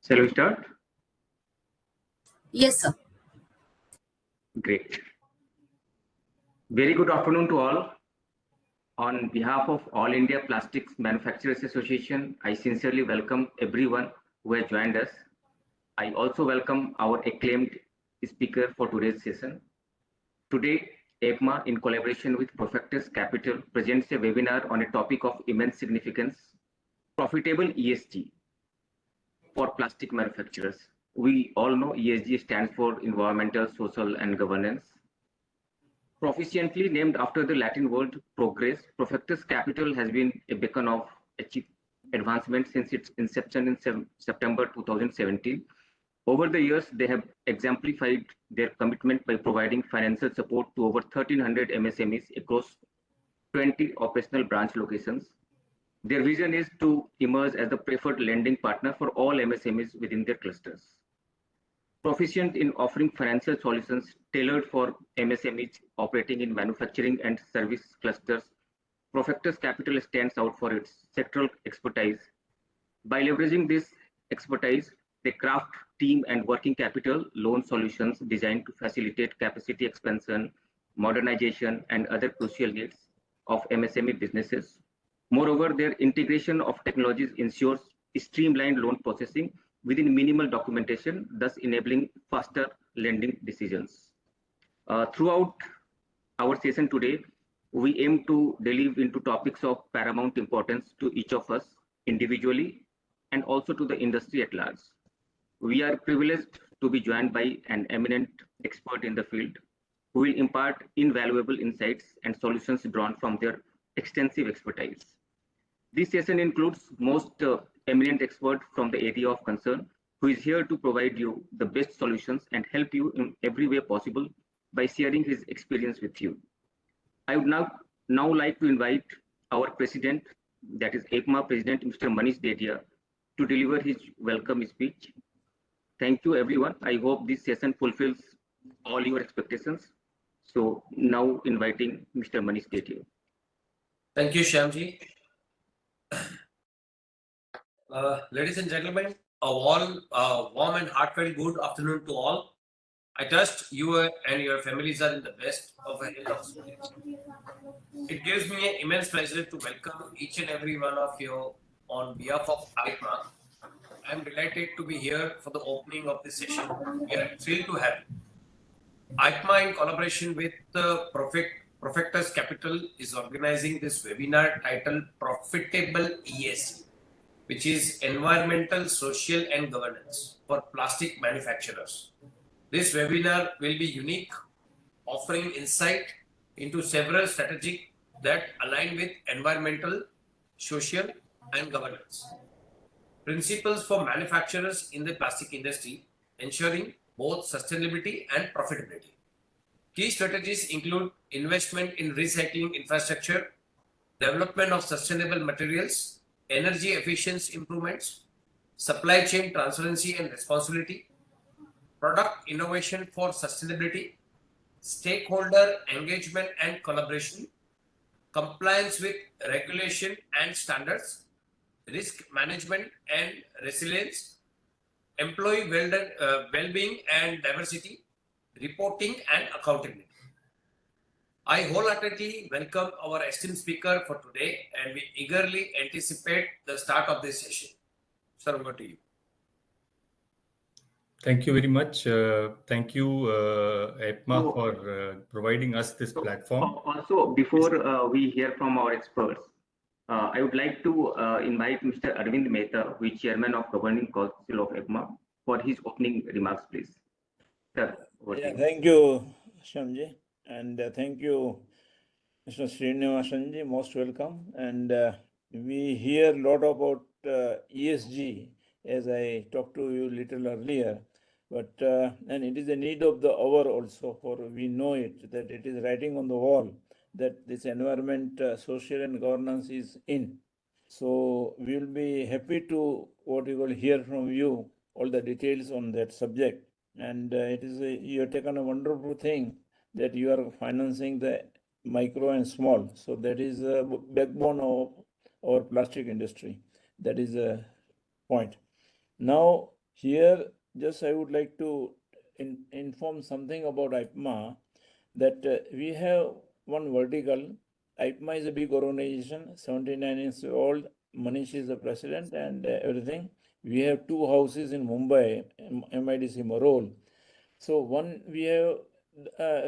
Shall we start? Yes, sir. Great. Very good afternoon to all. On behalf of All India Plastics Manufacturers Association, I sincerely welcome everyone who has joined us. I also welcome our acclaimed speaker for today's session. Today, EPMA, in collaboration with Profectus Capital, presents a webinar on a topic of immense significance, profitable ESG for plastic manufacturers. We all know ESG stands for environmental, social, and governance. Proficiently named after the Latin word progress, Profectus Capital has been a beacon of advancement since its inception in September 2017. Over the years, they have exemplified their commitment by providing financial support to over 1,300 MSMEs across 20 operational branch locations. Their vision is to emerge as the preferred lending partner for all MSMEs within their clusters. Proficient in offering financial solutions tailored for MSMEs operating in manufacturing and service clusters, Profectus Capital stands out for its sectoral expertise. By leveraging this expertise, they craft team and working capital loan solutions designed to facilitate capacity expansion, modernization, and other crucial needs of MSME businesses. Moreover, their integration of technologies ensures streamlined loan processing within minimal documentation, thus enabling faster lending decisions. Throughout our session today, we aim to delve into topics of paramount importance to each of us individually and also to the industry at large. We are privileged to be joined by an eminent expert in the field who will impart invaluable insights and solutions drawn from their extensive expertise. This session includes most eminent expert from the area of concern who is here to provide you the best solutions and help you in every way possible by sharing his experience with you. I would now like to invite our president, that is EPMA President, Mr. Manish Dedia, to deliver his welcome speech. Thank you, everyone. I hope this session fulfills all your expectations. So now inviting Mr. Manish Dedia. Thank you, Shyamji. Ladies and gentlemen, a warm and heartfelt good afternoon to all. I trust you and your families are in the best of health. It gives me an immense pleasure to welcome each and every one of you on behalf of IPMA. I am delighted to be here for the opening of this session. We are thrilled to have you. IPMA, in collaboration with Profectus Capital, is organizing this webinar titled Profitable ESG, which is Environmental, Social and Governance for Plastic Manufacturers. This webinar will be unique, offering insight into several strategies that align with environmental, social and governance principles for manufacturers in the plastic industry, ensuring both sustainability and profitability. Key strategies include investment in recycling infrastructure, development of sustainable materials, energy efficiency improvements, supply chain transparency and responsibility, product innovation for sustainability, stakeholder engagement and collaboration, compliance with regulation and standards, risk management and resilience, employee well-being and diversity, reporting and accountability. I wholeheartedly welcome our esteemed speaker for today and we eagerly anticipate the start of this session. Sir, over to you. Thank you very much. Thank you, EPMA, for providing us this platform. Also, before we hear from our experts, I would like to invite Mr. Arvind Mehta, who is Chairman of Governing Council of EPMA, for his opening remarks, please. Sir, thank you, Shyamji, and thank you, Mr. Srinivasanji. Most welcome. And we hear a lot about ESG, as I talked to you a little earlier. But and it is a need of the hour also, for we know it, that it is writing on the wall that this environment, social and governance is in. So we will be happy to what we will hear from you, all the details on that subject. And it is you have taken a wonderful thing that you are financing the micro and small. So that is a backbone of our plastic industry. That is a point. Now, Here, just I would like to inform something about IPMA, that we have one vertical. IPMA is a big organization, 79 years old. Manish is the president and everything. We have two houses in Mumbai, MIDC Marol. So one, we have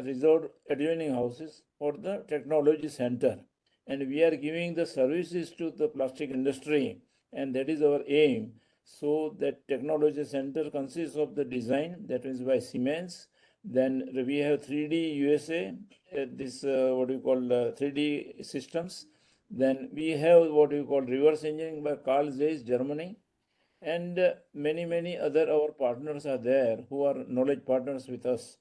reserved adjoining houses for the technology center, and we are giving the services to the plastic industry, and that is our aim. So that technology center consists of the design, that means by Siemens. Then we have 3D USA, this what we call 3D systems. Then we have what we call reverse engineering by Carl Zeiss, Germany. And many other our partners are there who are knowledge partners with us,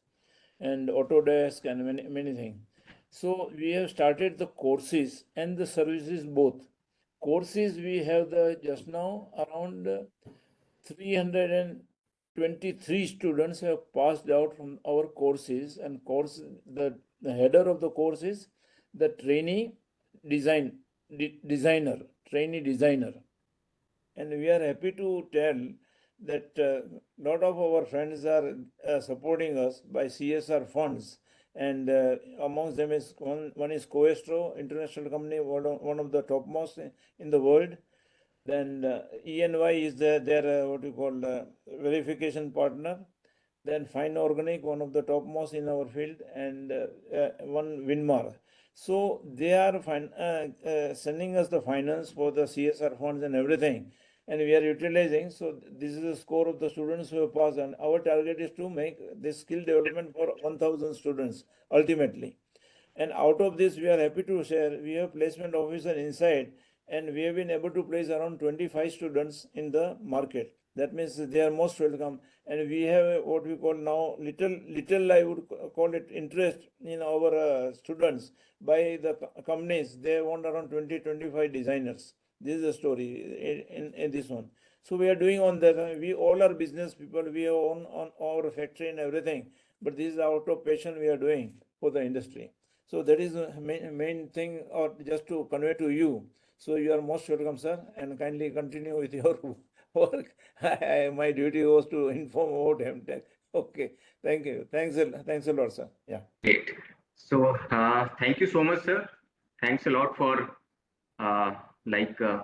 and Autodesk and many things. So we have started the courses and the services both. Courses, we have the just now around 323 students have passed out from our courses, and course the header of the course is the designer, trainee designer. And we are happy to tell that a lot of our friends are supporting us by CSR funds, and amongst them is one is Coestro International Company, one of the topmost in the world. Then ENY is their what you call verification partner. Then Fine Organic, one of the topmost in our field, and one Winmar. So they are sending us the finance for the CSR funds and everything, and we are utilizing. So this is the score of the students who have passed, and our target is to make this skill development for 1,000 students ultimately. And out of this, we are happy to share, we have placement officer inside, and we have been able to place around 25 students in the market. That means they are most welcome. And we have what we call now little I would call it interest in our students by the companies. They want around 20-25 designers. This is the story in this one. So we are doing on that. We all are business people. We own on our factory and everything. But this is out of passion we are doing for the industry. So that is the main thing, or just to convey to you. So you are most welcome, sir, and kindly continue with your work. My duty was to inform about MTech. Okay, thank you. Thanks a lot, sir. Yeah. Great. So thank you so much, sir. Thanks a lot for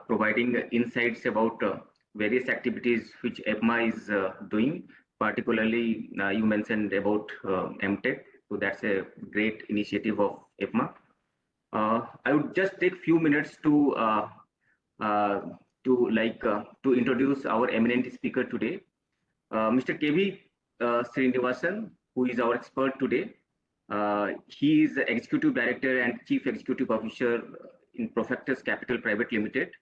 providing insights about various activities which EPMA is doing. Particularly, you mentioned about MTech. So that's a great initiative of EPMA. I would just take few minutes to introduce our eminent speaker today, Mr. KV Srinivasan, who is our expert today. He is the Executive Director and Chief Executive Officer in Profectus Capital Private Limited.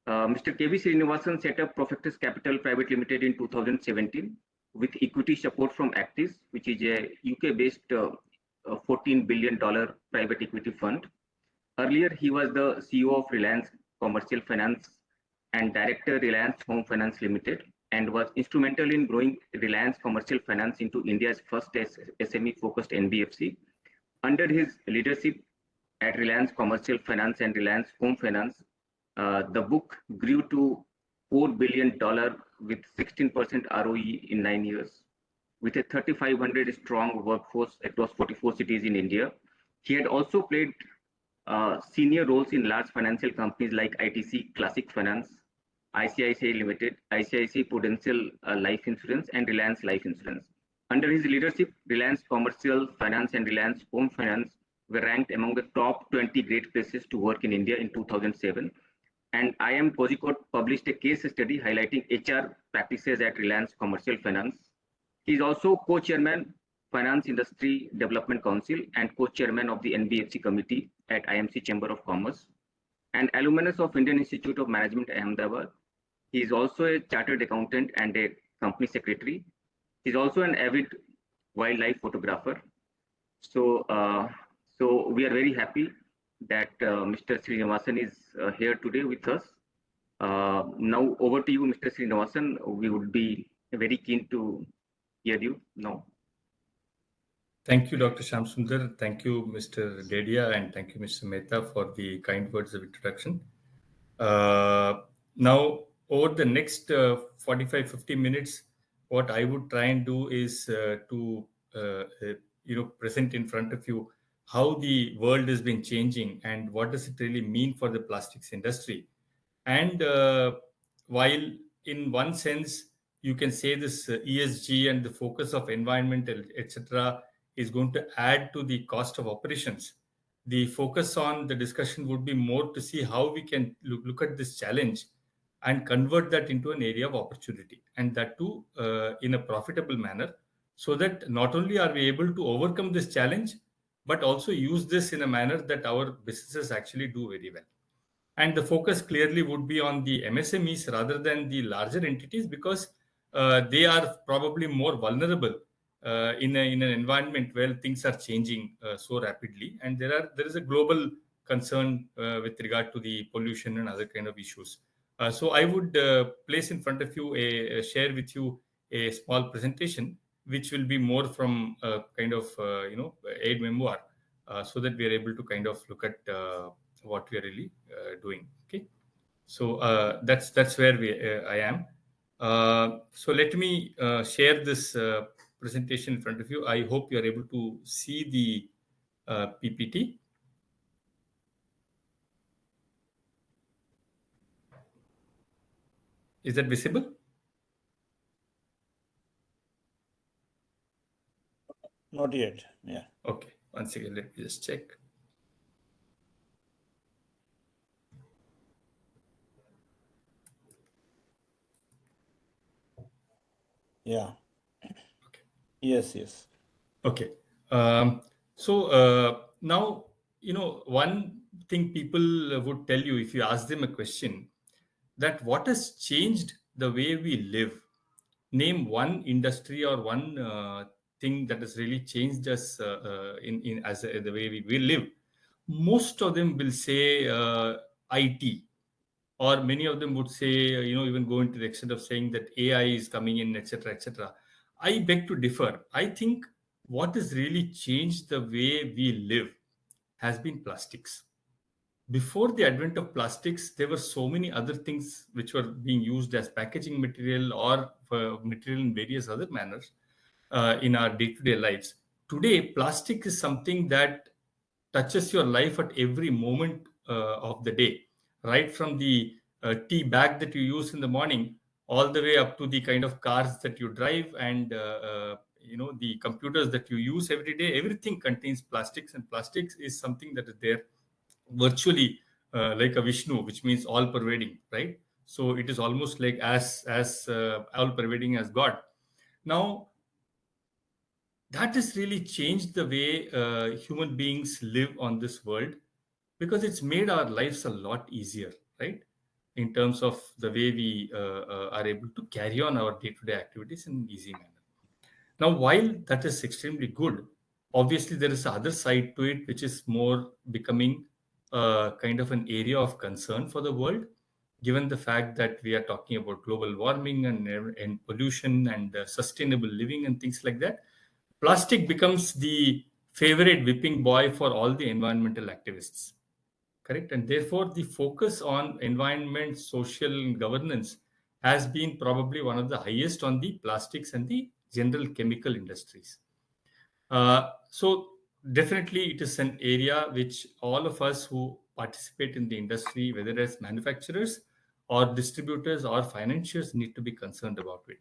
Mr. KV Srinivasan set up Profectus Capital Private Limited in 2017 with equity support from Actis, which is a UK-based $14 billion private equity fund. Earlier, he was the CEO of Reliance Commercial Finance and Director Reliance Home Finance Limited, and was instrumental in growing Reliance Commercial Finance into India's first SME-focused NBFC. Under his leadership at Reliance Commercial Finance and Reliance Home Finance, the book grew to $4 billion with 16% ROE in 9 years. With a 3,500 strong workforce across 44 cities in India, he had also played senior roles in large financial companies like ITC Classic Finance, ICICI Limited, ICICI Prudential Life Insurance, and Reliance Life Insurance. Under his leadership, Reliance Commercial Finance and Reliance Home Finance were ranked among the top 20 great places to work in India in 2007. And IIM Kozhikode published a case study highlighting HR practices at Reliance Commercial Finance. He is also co-chairman, Finance Industry Development Council, and co-chairman of the NBFC committee at IMC Chamber of Commerce, and alumnus of Indian Institute of Management, Ahmedabad. He is also a chartered accountant and a company secretary. He is also an avid wildlife photographer. So we are very happy that Mr. Srinivasan is here today with us. Now over to you, Mr. Srinivasan. We would be very keen to hear you now. Thank you, Dr. Shamsundar. Thank you, Mr. Dedia, and thank you, Mr. Mehta, for the kind words of introduction. Now, over the next 45-50 minutes, what I would try and do is to present in front of you how the world has been changing and what does it really mean for the plastics industry. And while in one sense you can say this ESG and the focus of environmental etc. is going to add to the cost of operations, the focus on the discussion would be more to see how we can look at this challenge and convert that into an area of opportunity, and that too in a profitable manner, so that not only are we able to overcome this challenge, but also use this in a manner that our businesses actually do very well. And the focus clearly would be on the MSMEs rather than the larger entities, because they are probably more vulnerable in an environment where things are changing so rapidly, and there is a global concern with regard to the pollution and other kind of issues. So I would place in front of you share with you a small presentation which will be more from a kind of aid memoir, so that we are able to kind of look at what we are really doing. Okay, so that's where I am. So let me share this presentation in front of you. I hope you are able to see the PPT. Is that visible? Not yet. Yeah. Okay, once again, let me just check. Yeah. Okay. Yes. Okay. So now, one thing people would tell you if you ask them a question, that what has changed the way we live. Name one industry or one thing that has really changed us in as the way we live. Most of them will say IT, or many of them would say, even go into the extent of saying that AI is coming in, etc., etc. I beg to differ. I think what has really changed the way we live has been plastics. Before the advent of plastics, there were so many other things which were being used as packaging material or material in various other manners in our day-to-day lives. Today, plastic is something that touches your life at every moment of the day, right from the tea bag that you use in the morning, all the way up to the kind of cars that you drive, and the computers that you use every day. Everything contains plastics, and plastics is something that is there virtually like a Vishnu, which means all pervading, right? So it is almost like as all pervading as God. Now, that has really changed the way human beings live on this world, because it's made our lives a lot easier, right? In terms of the way we are able to carry on our day-to-day activities in an easy manner. Now, while that is extremely good, obviously there is other side to it, which is more becoming kind of an area of concern for the world, given the fact that we are talking about global warming and pollution and sustainable living and things like that. Plastic becomes the favorite whipping boy for all the environmental activists, correct? And therefore, the focus on environment, social governance has been probably one of the highest on the plastics and the general chemical industries. So definitely it is an area which all of us who participate in the industry, whether as manufacturers or distributors or financiers, need to be concerned about it.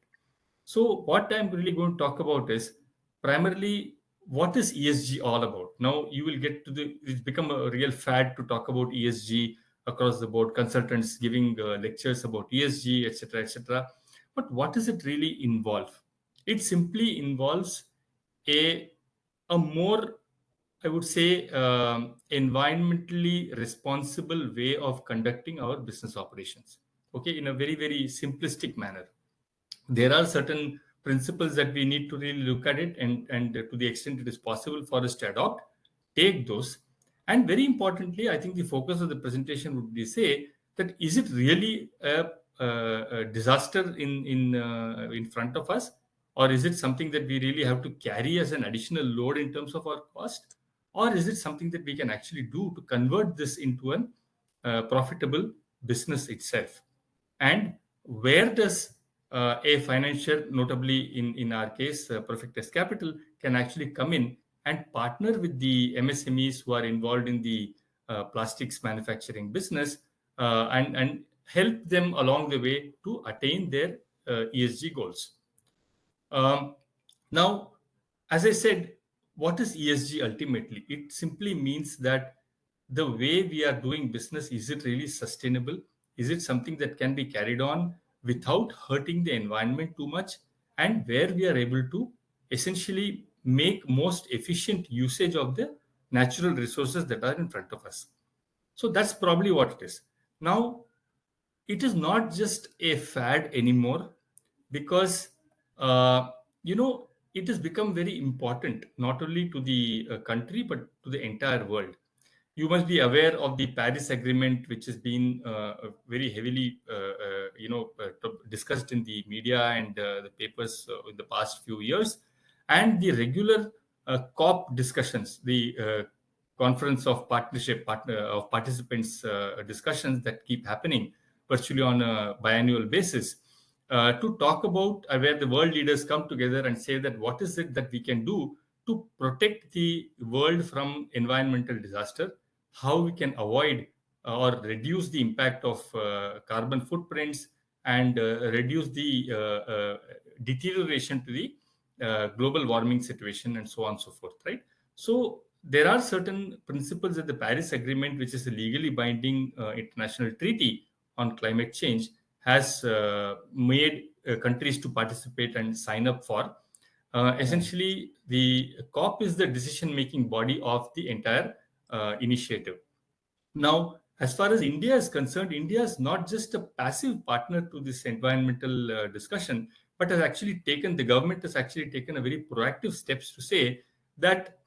So what I'm really going to talk about is primarily what is ESG all about. Now you will get to it's become a real fad to talk about ESG across the board, consultants giving lectures about ESG, etc., etc. But what does it really involve? It simply involves a a more, I would say, environmentally responsible way of conducting our business operations. Okay, in a very, very simplistic manner. There are certain principles that we need to really look at it, and to the extent it is possible for us to adopt, take those. And very importantly, I think the focus of the presentation would be say that is it really a disaster in front of us, or is it something that we really have to carry as an additional load in terms of our cost, or is it something that we can actually do to convert this into a profitable business itself? And where does a financier, notably in our case, Perfectus Capital, can actually come in and partner with the MSMEs who are involved in the plastics manufacturing business, and help them along the way to attain their ESG goals. Now, as I said, what is ESG ultimately? It simply means that the way we are doing business, is it really sustainable? Is it something that can be carried on without hurting the environment too much? And where we are able to essentially make most efficient usage of the natural resources that are in front of us. So that's probably what it is. Now, it is not just a fad anymore, because uh, it has become very important not only to the country but to the entire world. You must be aware of the Paris Agreement, which has been very heavily discussed in the media and the papers in the past few years, and the regular COP discussions, the conference of of participants discussions that keep happening virtually on a biannual basis, to talk about where the world leaders come together and say that what is it that we can do to protect the world from environmental disaster, how we can avoid or reduce the impact of carbon footprints, and reduce the deterioration to the global warming situation, and so on and so forth, right? So there are certain principles that the Paris Agreement, which is a legally binding international treaty on climate change, has made countries to participate and sign up for. Essentially, the COP is the decision-making body of the entire initiative. Now, as far as India is concerned, India is not just a passive partner to this environmental discussion, but the government has actually taken a very proactive steps to say that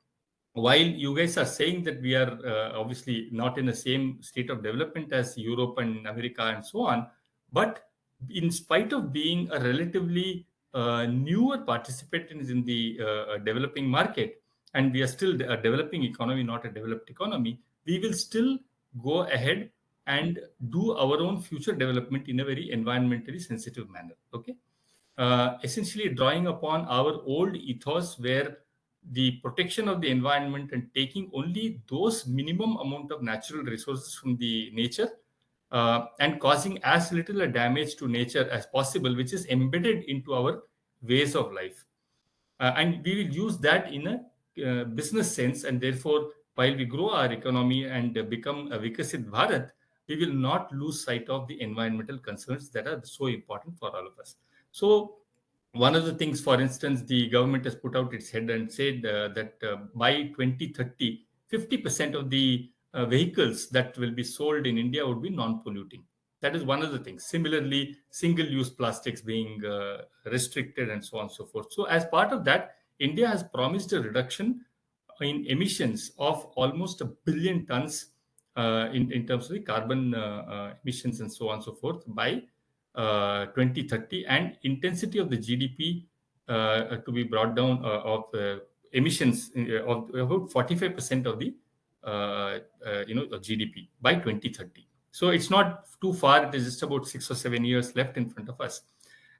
while you guys are saying that we are obviously not in the same state of development as Europe and America and so on, but in spite of being a relatively newer participant in the developing market, and we are still a developing economy, not a developed economy, we will still go ahead and do our own future development in a very environmentally sensitive manner. Okay, essentially drawing upon our old ethos where the protection of the environment and taking only those minimum amount of natural resources from the nature, and causing as little a damage to nature as possible, which is embedded into our ways of life. And we will use that in a business sense, and therefore while we grow our economy and become a Vikasit Bharat, we will not lose sight of the environmental concerns that are so important for all of us. So one of the things, for instance, the government has put out its head and said that by 2030, 50% of the vehicles that will be sold in India would be non-polluting. That is one of the things. Similarly, single-use plastics being restricted and so on and so forth. So as part of that, India has promised a reduction in emissions of almost 1 billion tons in terms of the carbon emissions and so on and so forth by 2030, and intensity of the GDP to be brought down of emissions of about 45% of the GDP by 2030. So it's not too far. It is just about 6 or 7 years left in front of us.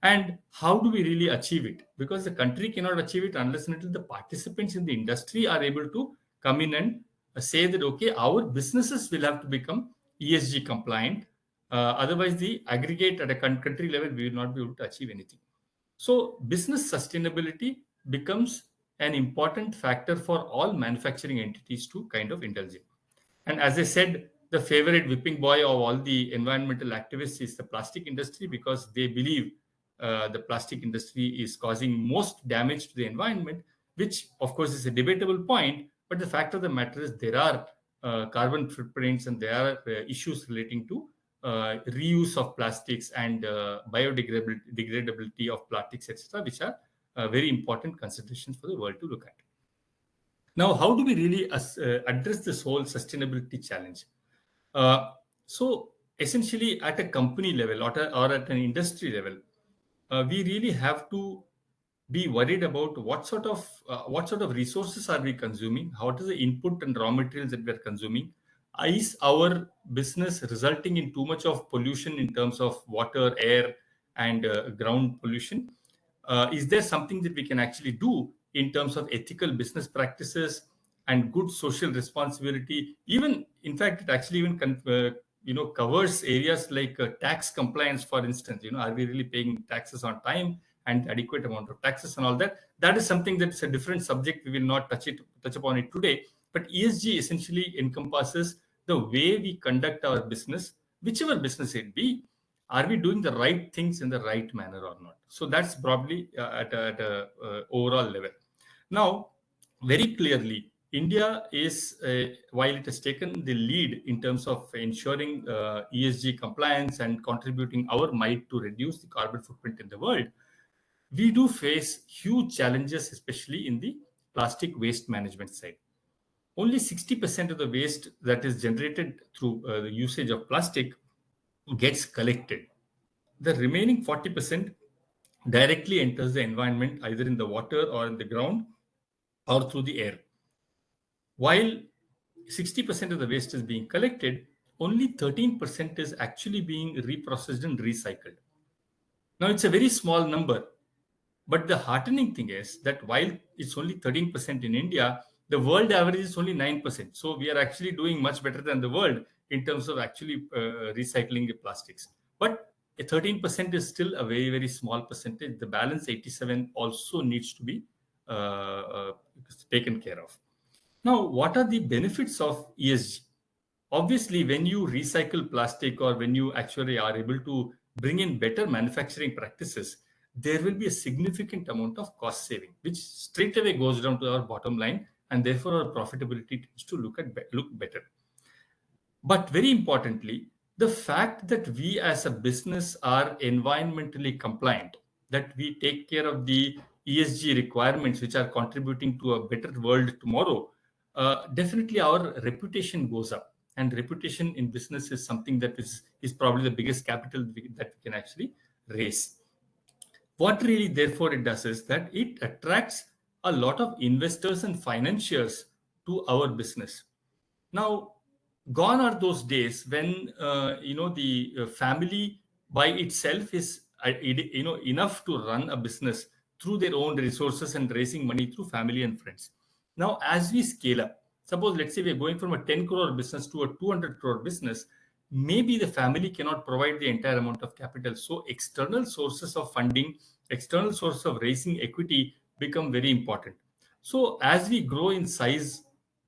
And how do we really achieve it? Because the country cannot achieve it unless and until the participants in the industry are able to come in and say that, okay, our businesses will have to become ESG compliant. Otherwise, the aggregate at a country level, we will not be able to achieve anything. So, business sustainability becomes an important factor for all manufacturing entities to kind of indulge in. And as I said, the favorite whipping boy of all the environmental activists is the plastic industry, because they believe the plastic industry is causing most damage to the environment, which of course is a debatable point. But the fact of the matter is there are carbon footprints and there are issues relating to reuse of plastics and biodegradability of plastics, etc., which are very important considerations for the world to look at. Now, how do we really address this whole sustainability challenge? So, essentially, at a company level or at an industry level, we really have to be worried about what sort of resources are we consuming, what is the input and raw materials that we are consuming. Is our business resulting in too much of pollution in terms of water, air, and ground pollution. Is there something that we can actually do in terms of ethical business practices and good social responsibility? Even, in fact, it actually even covers areas like tax compliance, for instance. Are we really paying taxes on time and adequate amount of taxes and all that? That is something that's a different subject. We will not touch upon it today. But ESG essentially encompasses the way we conduct our business, whichever business it be. Are we doing the right things in the right manner or not? So that's probably at a overall level. Now, very clearly, India is, while it has taken the lead in terms of ensuring ESG compliance and contributing our might to reduce the carbon footprint in the world, we do face huge challenges, especially in the plastic waste management side. Only 60% of the waste that is generated through the usage of plastic gets collected. The remaining 40% directly enters the environment, either in the water or in the ground or through the air. While 60% of the waste is being collected, only 13% is actually being reprocessed and recycled. Now, it's a very small number, but the heartening thing is that while it's only 13% in India, the world average is only 9%. So we are actually doing much better than the world in terms of actually recycling the plastics. But a 13% is still a very, very small percentage. The balance 87 also needs to be uh, uh, taken care of. Now, what are the benefits of ESG? Obviously, when you recycle plastic or when you actually are able to bring in better manufacturing practices, there will be a significant amount of cost saving, which straight away goes down to our bottom line, and therefore our profitability tends to look better. But very importantly, the fact that we as a business are environmentally compliant, that we take care of the ESG requirements which are contributing to a better world tomorrow, definitely our reputation goes up. And reputation in business is something that is probably the biggest capital that we can actually raise. What really, therefore, it does is that it attracts a lot of investors and financiers to our business. Now, gone are those days when the family by itself is enough to run a business through their own resources and raising money through family and friends. Now, as we scale up, suppose let's say we are going from a 10 crore business to a 200 crore business, maybe the family cannot provide the entire amount of capital. So external sources of funding, external sources of raising equity become very important. So as we grow in size,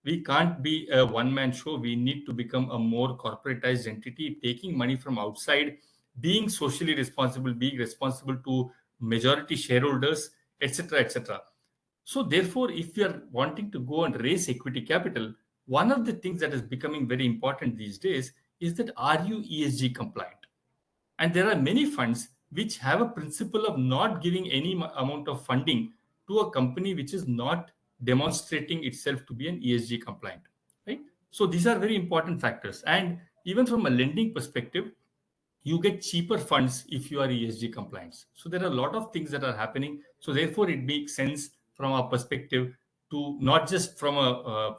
we can't be a one-man show. We need to become a more corporatized entity, taking money from outside, being socially responsible, being responsible to majority shareholders, etc., etc. So therefore, if you are wanting to go and raise equity capital, one of the things that is becoming very important these days is that are you ESG compliant? And there are many funds which have a principle of not giving any amount of funding to a company which is not demonstrating itself to be an ESG compliant, right? So these are very important factors. And even from a lending perspective, you get cheaper funds if you are ESG compliant. So there are a lot of things that are happening. So therefore, it makes sense from our perspective to not just from a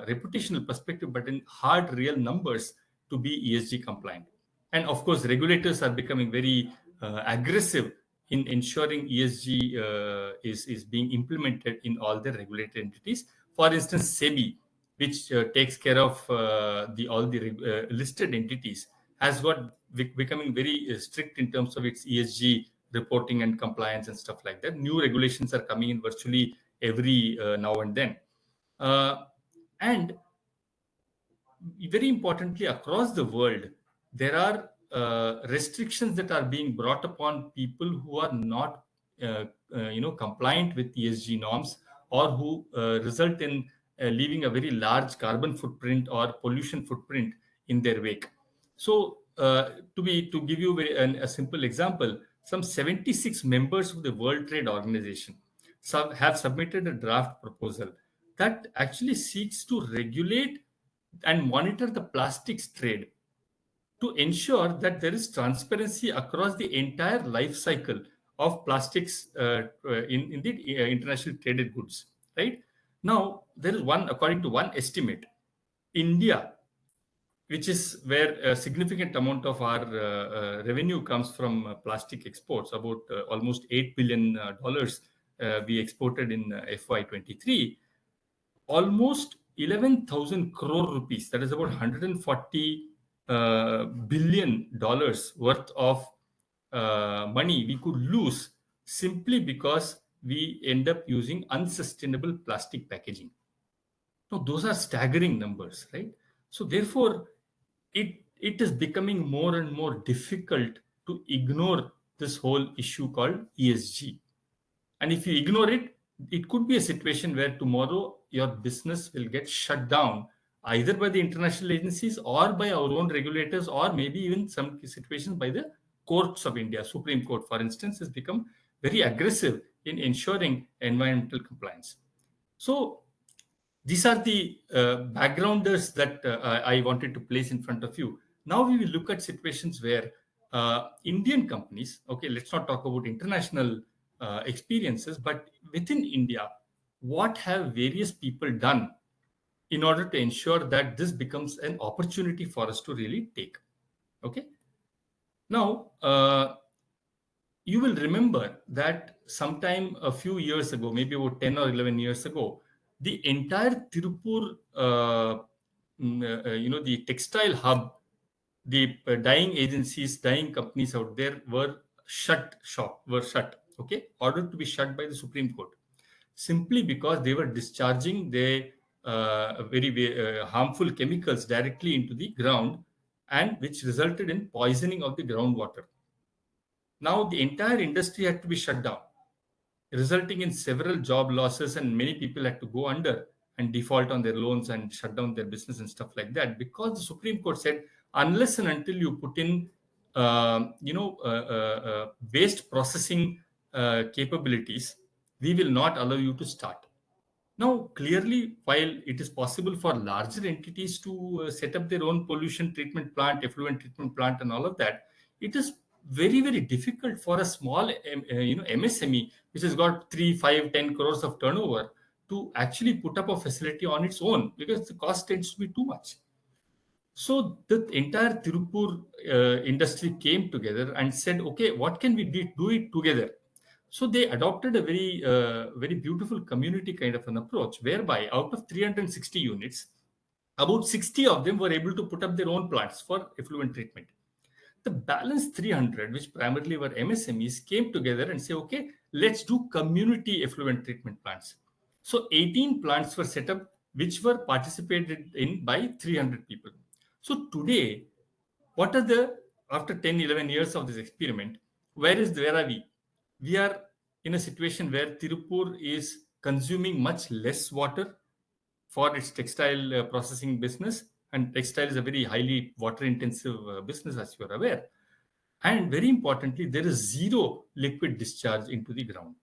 reputational perspective, but in hard, real numbers to be ESG compliant. And of course, regulators are becoming very aggressive in ensuring ESG is being implemented in all the regulated entities. For instance, SEBI, which takes care of all the listed entities, has got becoming very strict in terms of its ESG reporting and compliance and stuff like that. New regulations are coming in virtually every now and then. And very importantly, across the world, there are restrictions that are being brought upon people who are not, compliant with ESG norms, or who result in leaving a very large carbon footprint or pollution footprint in their wake. So, to give you a simple example, some 76 members of the World Trade Organization have submitted a draft proposal that actually seeks to regulate and monitor the plastics trade to ensure that there is transparency across the entire life cycle of plastics in the international traded goods. Right now, there is one, according to one estimate, India which is where a significant amount of our revenue comes from plastic exports, about almost $8 billion we exported in FY23. Almost 11,000 crore rupees, that is about $140 billion worth of money we could lose simply because we end up using unsustainable plastic packaging. Now, those are staggering numbers, right? So, therefore, it is becoming more and more difficult to ignore this whole issue called ESG. And if you ignore it, it could be a situation where tomorrow your business will get shut down either by the international agencies or by our own regulators, or maybe even some situations by the courts of India. Supreme Court, for instance, has become very aggressive in ensuring environmental compliance. So these are the backgrounders that I wanted to place in front of you. Now we will look at situations where Indian companies, okay, let's not talk about international experiences, but within India, what have various people done in order to ensure that this becomes an opportunity for us to really take? Okay. Now, you will remember that sometime a few years ago, maybe about 10 or 11 years ago, the entire Tirupur, the textile hub, the dyeing agencies, dyeing companies out there were shut, okay, ordered to be shut by the Supreme Court, simply because they were discharging their very harmful chemicals directly into the ground, and which resulted in poisoning of the groundwater. Now the entire industry had to be shut down, resulting in several job losses, and many people had to go under and default on their loans and shut down their business and stuff like that, because the Supreme Court said unless and until you put in waste processing capabilities, we will not allow you to start. Now, clearly, while it is possible for larger entities to set up their own pollution treatment plant, effluent treatment plant, and all of that, it is very, very difficult for a small, MSME, which has got 3, 5, 10 crores of turnover, to actually put up a facility on its own, because the cost tends to be too much. So the entire Tirupur industry came together and said, okay, what can we do it together? So they adopted a very beautiful community kind of an approach, whereby out of 360 units, about 60 of them were able to put up their own plants for effluent treatment. The balance 300, which primarily were MSMEs, came together and say, okay, let's do community effluent treatment plants. So 18 plants were set up, which were participated in by 300 people. So today, after 10, 11 years of this experiment, where are we? We are in a situation where Tirupur is consuming much less water for its textile processing business, and textile is a very highly water intensive business, as you are aware. And very importantly, there is zero liquid discharge into the ground.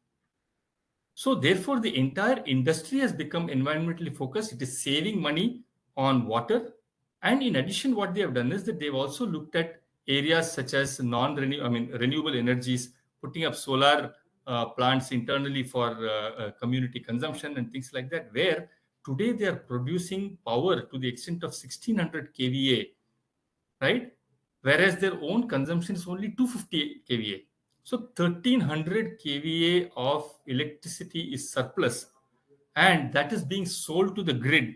So therefore, the entire industry has become environmentally focused. It is saving money on water. And in addition, what they have done is that they've also looked at areas such as renewable energies, putting up solar plants internally for community consumption and things like that, where today they are producing power to the extent of 1600 kVA, right? Whereas their own consumption is only 250 kVA. So 1300 kVA of electricity is surplus, and that is being sold to the grid,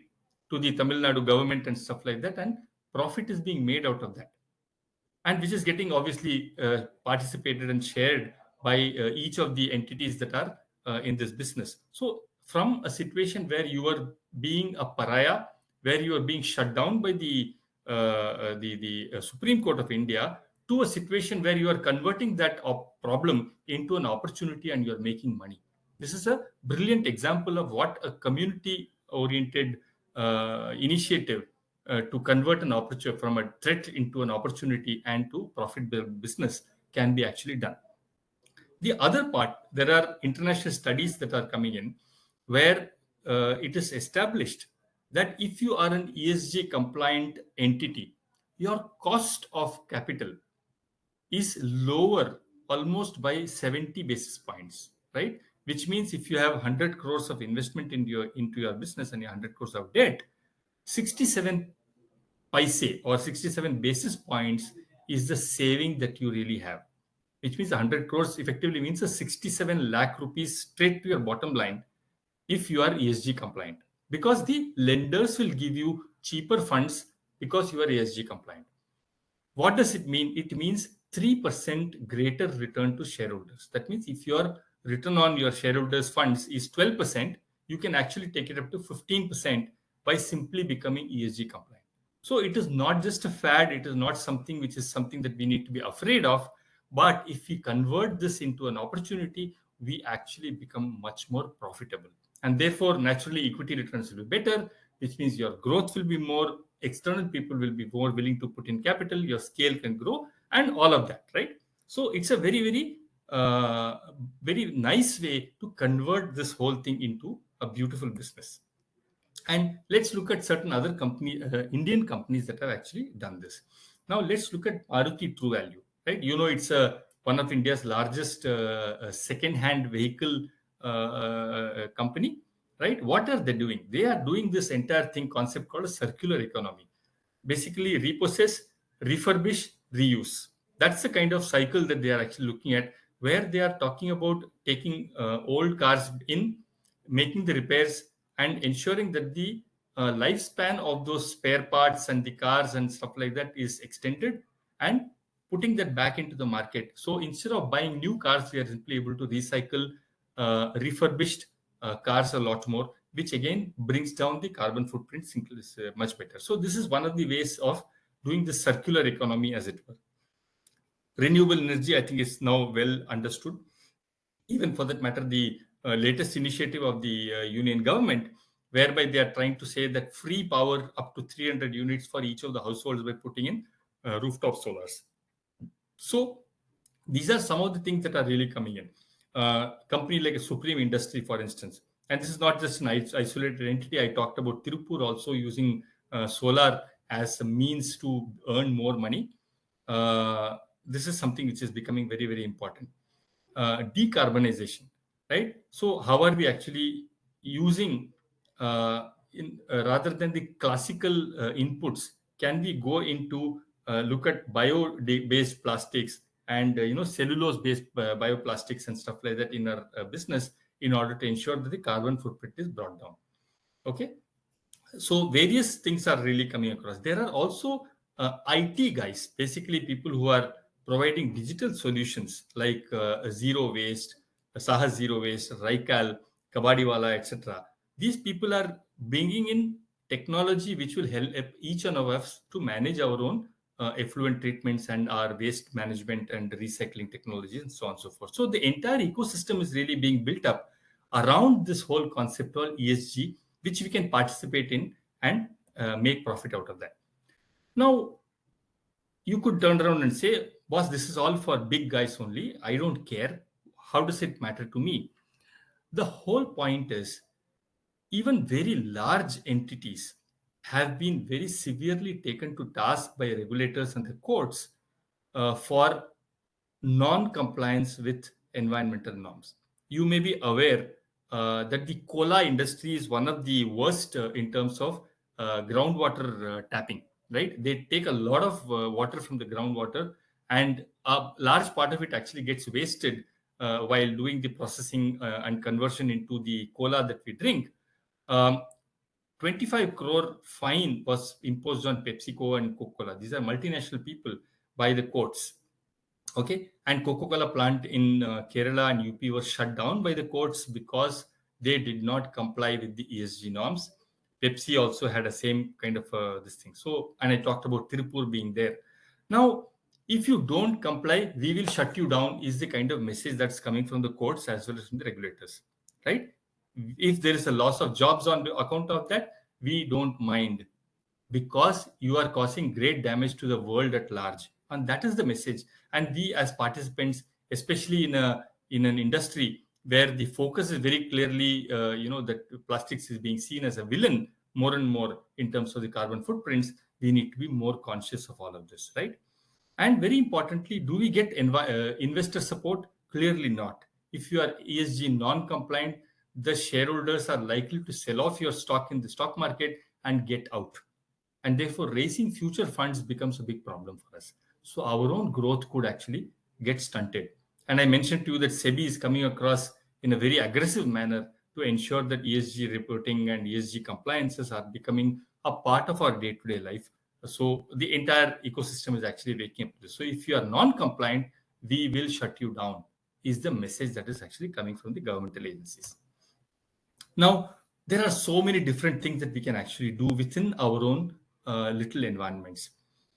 to the Tamil Nadu government and stuff like that, and profit is being made out of that, and which is getting obviously participated and shared by each of the entities that are in this business. So from a situation where you are being a pariah, where you are being shut down by the Supreme Court of India, to a situation where you are converting that problem into an opportunity and you are making money. This is a brilliant example of what a community oriented initiative to convert an opportunity from a threat into an opportunity and to profitable business can be actually done. The other part, there are international studies that are coming in where it is established that if you are an ESG compliant entity, your cost of capital is lower almost by 70 basis points, right? Which means if you have 100 crores of investment into your business and 100 crores of debt, 67 paise or 67 basis points is the saving that you really have, which means 100 crores effectively means a 67 lakh rupees straight to your bottom line if you are ESG compliant, because the lenders will give you cheaper funds because you are ESG compliant. What does it mean? It means 3% greater return to shareholders. That means if your return on your shareholders' funds is 12%, you can actually take it up to 15% by simply becoming ESG compliant. So it is not just a fad, it is not something which is something that we need to be afraid of. But if we convert this into an opportunity, we actually become much more profitable. And therefore, naturally, equity returns will be better, which means your growth will be more, external people will be more willing to put in capital, your scale can grow, and all of that, right? So it's a very nice way to convert this whole thing into a beautiful business. And let's look at certain other Indian companies that have actually done this. Now let's look at Maruti True Value, right? It's one of India's largest second-hand vehicle company, right? What are they doing? They are doing this entire thing concept called a circular economy. Basically, repossess, refurbish, reuse. That's the kind of cycle that they are actually looking at, where they are talking about taking old cars in, making the repairs, and ensuring that the lifespan of those spare parts and the cars and stuff like that is extended, and putting that back into the market. So instead of buying new cars, we are simply able to recycle refurbished cars a lot more, which again brings down the carbon footprint much better. So this is one of the ways of doing the circular economy, as it were. Renewable energy, I think, is now well understood. Even for that matter, the latest initiative of the union government, whereby they are trying to say that free power up to 300 units for each of the households by putting in rooftop solars. So these are some of the things that are really coming in. Company like a Supreme Industry, for instance, and this is not just an isolated entity. I talked about Tirupur also using solar as a means to earn more money. This is something which is becoming very, very important. Decarbonization, right? So how are we actually using, rather than the classical inputs, can we go into look at bio-based plastics and cellulose-based bioplastics and stuff like that in our business, in order to ensure that the carbon footprint is brought down. Okay, so various things are really coming across. There are also IT guys, basically people who are providing digital solutions like Zero Waste, Sahas Zero Waste, Raikal, Kabadiwala, etc. These people are bringing in technology which will help each one of us to manage our own effluent treatments and our waste management and recycling technologies and so on and so forth. So the entire ecosystem is really being built up around this whole concept called ESG, which we can participate in and make profit out of that. Now, you could turn around and say, boss, this is all for big guys only. I don't care. How does it matter to me? The whole point is, even very large entities have been very severely taken to task by regulators and the courts for non-compliance with environmental norms. You may be aware that the cola industry is one of the worst in terms of groundwater tapping, right? They take a lot of water from the groundwater, and a large part of it actually gets wasted while doing the processing and conversion into the cola that we drink. 25 crore fine was imposed on PepsiCo and Coca-Cola. These are multinational people by the courts. Okay, and Coca-Cola plant in Kerala and UP was shut down by the courts because they did not comply with the ESG norms. Pepsi also had a same kind of this thing. So, and I talked about Tirupur being there. Now, if you don't comply, we will shut you down is the kind of message that's coming from the courts as well as from the regulators, right? If there is a loss of jobs on account of that, we don't mind, because you are causing great damage to the world at large, and that is the message. And we as participants, especially in an industry where the focus is very clearly that plastics is being seen as a villain more and more in terms of the carbon footprints, we need to be more conscious of all of this, right? And very importantly, do we get investor support? Clearly not. If you are ESG non-compliant, the shareholders are likely to sell off your stock in the stock market and get out. and therefore raising future funds becomes a big problem for us. So our own growth could actually get stunted. And I mentioned to you that SEBI is coming across in a very aggressive manner to ensure that ESG reporting and ESG compliances are becoming a part of our day-to-day life. So the entire ecosystem is actually waking up to this. So if you are non-compliant, we will shut you down, is the message that is actually coming from the governmental agencies. Now, there are so many different things that we can actually do within our own little environments.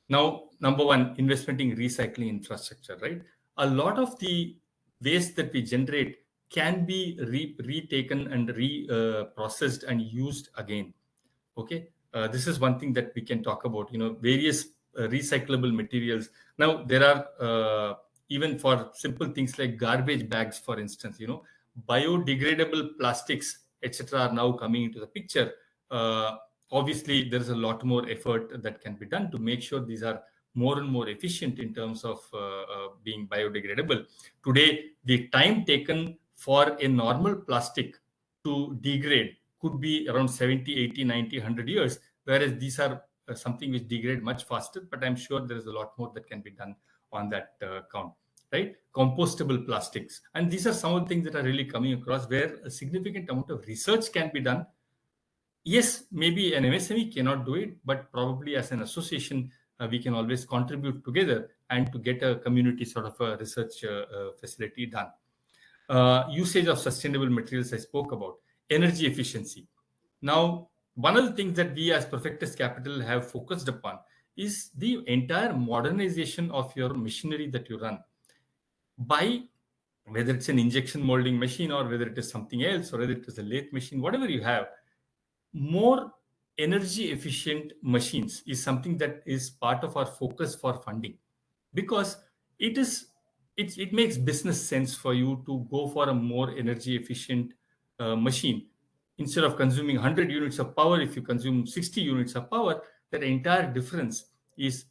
Now, number one, investment in recycling infrastructure, right? A lot of the waste that we generate can be retaken and processed and used again. Okay, this is one thing that we can talk about. Various recyclable materials. Now there are even for simple things like garbage bags, for instance. Biodegradable plastics, etc., are now coming into the picture. Obviously, there is a lot more effort that can be done to make sure these are more and more efficient in terms of being biodegradable. Today, the time taken for a normal plastic to degrade could be around 70, 80, 90, 100 years, whereas these are something which degrade much faster, but I'm sure there is a lot more that can be done on that count, right? Compostable plastics. And these are some of the things that are really coming across where a significant amount of research can be done. Yes, maybe an MSME cannot do it, but probably as an association, we can always contribute together and to get a community sort of a research facility done. Usage of sustainable materials I spoke about, energy efficiency. Now, one of the things that we as Perfectus Capital have focused upon is the entire modernization of your machinery that you run. By whether it's an injection molding machine or whether it is something else or whether it is a lathe machine, whatever you have, more energy efficient machines is something that is part of our focus for funding, because it makes business sense for you to go for a more energy efficient machine. Instead of consuming 100 units of power, if you consume 60 units of power, that entire difference is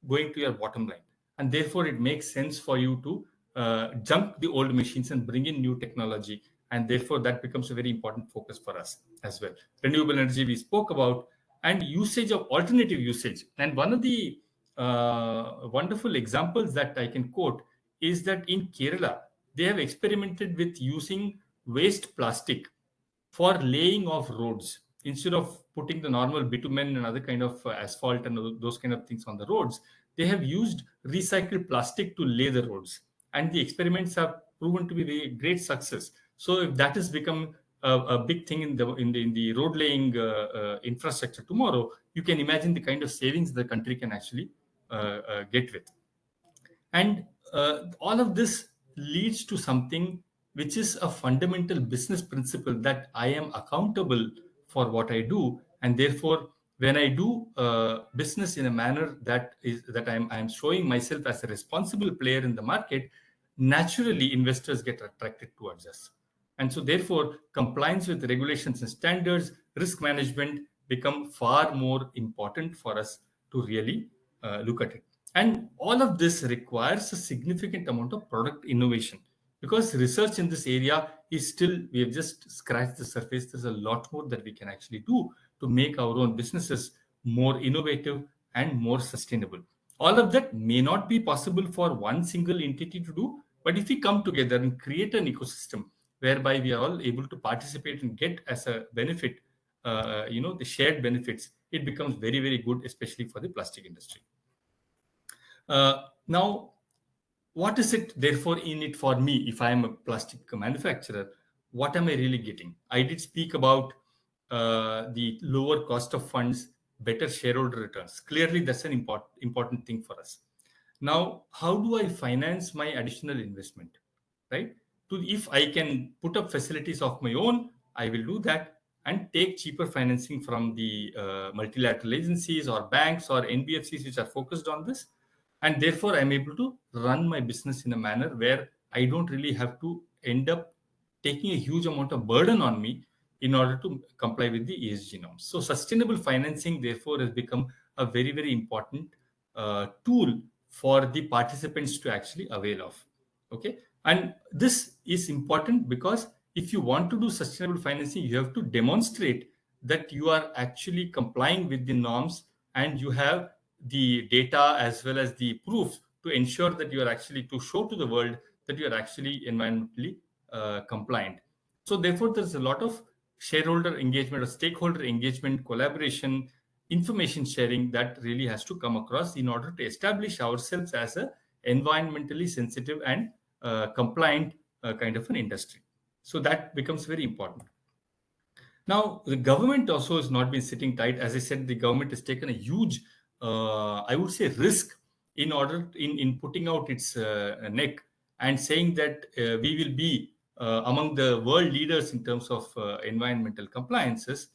going to your bottom line, and therefore it makes sense for you to junk the old machines and bring in new technology, and therefore that becomes a very important focus for us as well. Renewable energy we spoke about, and usage of alternative usage. And one of the wonderful examples that I can quote is that in Kerala, they have experimented with using waste plastic for laying of roads. Instead of putting the normal bitumen and other kind of asphalt and those kind of things on the roads, they have used recycled plastic to lay the roads, and the experiments have proven to be a great success. So if that has become a big thing in the road laying infrastructure tomorrow, you can imagine the kind of savings the country can actually get with. And all of this leads to something which is a fundamental business principle, that I am accountable for what I do, and therefore when I do business in a manner that I'm showing myself as a responsible player in the market, naturally investors get attracted towards us. And so therefore compliance with regulations and standards, risk management become far more important for us to really look at it. And all of this requires a significant amount of product innovation, because research in this area is still, we have just scratched the surface. There's a lot more that we can actually do to make our own businesses more innovative and more sustainable. All of that may not be possible for one single entity to do, but if we come together and create an ecosystem whereby we are all able to participate and get as a benefit, the shared benefits, it becomes very, very good, especially for the plastic industry. Now, what is it therefore in it for me? If I am a plastic manufacturer, what am I really getting? I did speak about the lower cost of funds, better shareholder returns. Clearly, that's an important thing for us. Now, how do I finance my additional investment, right? If I can put up facilities of my own, I will do that and take cheaper financing from the multilateral agencies or banks or NBFCs which are focused on this. And therefore, I'm able to run my business in a manner where I don't really have to end up taking a huge amount of burden on me in order to comply with the ESG norms. So sustainable financing, therefore, has become a very, very important tool for the participants to actually avail of. Okay. And this is important because if you want to do sustainable financing, you have to demonstrate that you are actually complying with the norms and you have the data as well as the proofs to ensure that you are actually to show to the world that you are actually environmentally compliant. So therefore, there's a lot of shareholder engagement or stakeholder engagement, collaboration, information sharing that really has to come across in order to establish ourselves as a environmentally sensitive and compliant kind of an industry. So that becomes very important. Now, the government also has not been sitting tight. As I said, the government has taken a huge, I would say, risk in putting out its neck and saying that we will be among the world leaders in terms of environmental compliances.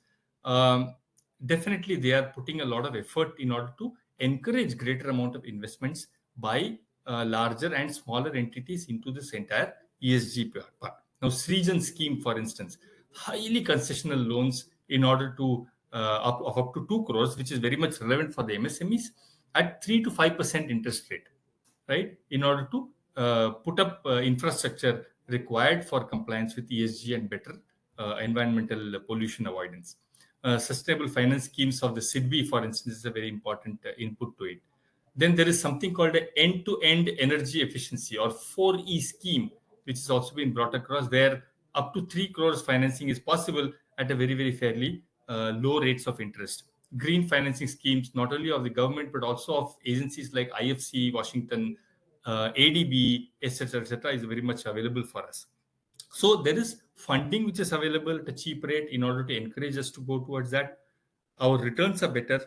Definitely, they are putting a lot of effort in order to encourage greater amount of investments by larger and smaller entities into this entire ESG part. Now, Srijan scheme, for instance, highly concessional loans in order to up to 2 crores, which is very much relevant for the MSMEs, at 3 to 5% interest rate, right? In order to put up infrastructure required for compliance with ESG and better environmental pollution avoidance. Sustainable finance schemes of the SIDBI, for instance, is a very important input to it. Then there is something called an end-to-end energy efficiency or 4E scheme, which has also been brought across, where up to 3 crores financing is possible at a very, very fairly low rates of interest. Green financing schemes, not only of the government, but also of agencies like IFC, Washington, ADB, etc., is very much available for us. So there is funding which is available at a cheap rate in order to encourage us to go towards that. Our returns are better,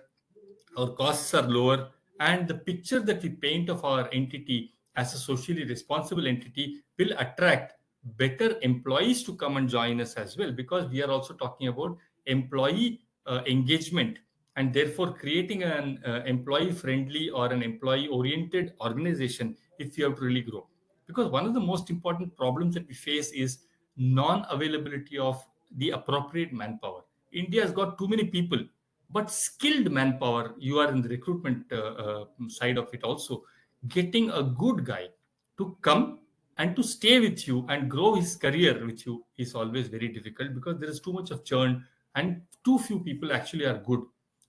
our costs are lower, and the picture that we paint of our entity as a socially responsible entity will attract better employees to come and join us as well, because we are also talking about employee engagement, and therefore creating an employee friendly or an employee oriented organization if you have to really grow. Because one of the most important problems that we face is non availability of the appropriate manpower. India has got too many people, but skilled manpower, you are in the recruitment side of it also, getting a good guy to come and to stay with you and grow his career with you is always very difficult, because there is too much of churn and too few people actually are good.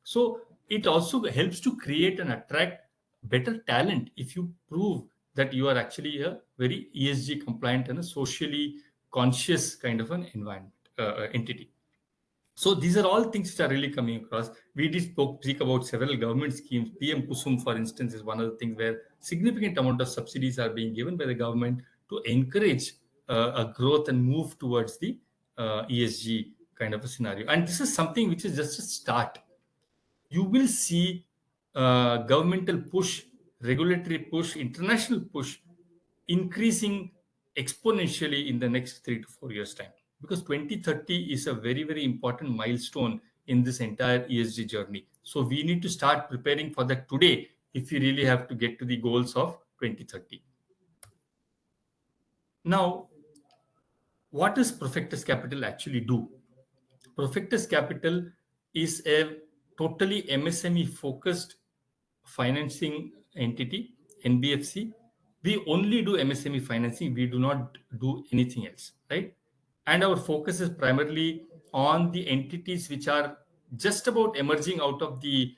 So it also helps to create and attract better talent if you prove that you are actually a very ESG compliant and a socially conscious kind of an environment entity. So these are all things which are really coming across. We did speak about several government schemes. PM Kusum, for instance, is one of the things where significant amount of subsidies are being given by the government to encourage a growth and move towards the ESG kind of a scenario. And this is something which is just a start. You will see governmental push, regulatory push, international push increasing exponentially in the next 3 to 4 years' time. Because 2030 is a very, very important milestone in this entire ESG journey. So we need to start preparing for that today if we really have to get to the goals of 2030. Now, what does Profectus Capital actually do? Profectus Capital is a totally MSME focused financing entity, NBFC. We only do MSME financing. We do not do anything else, right? And our focus is primarily on the entities which are just about emerging out of the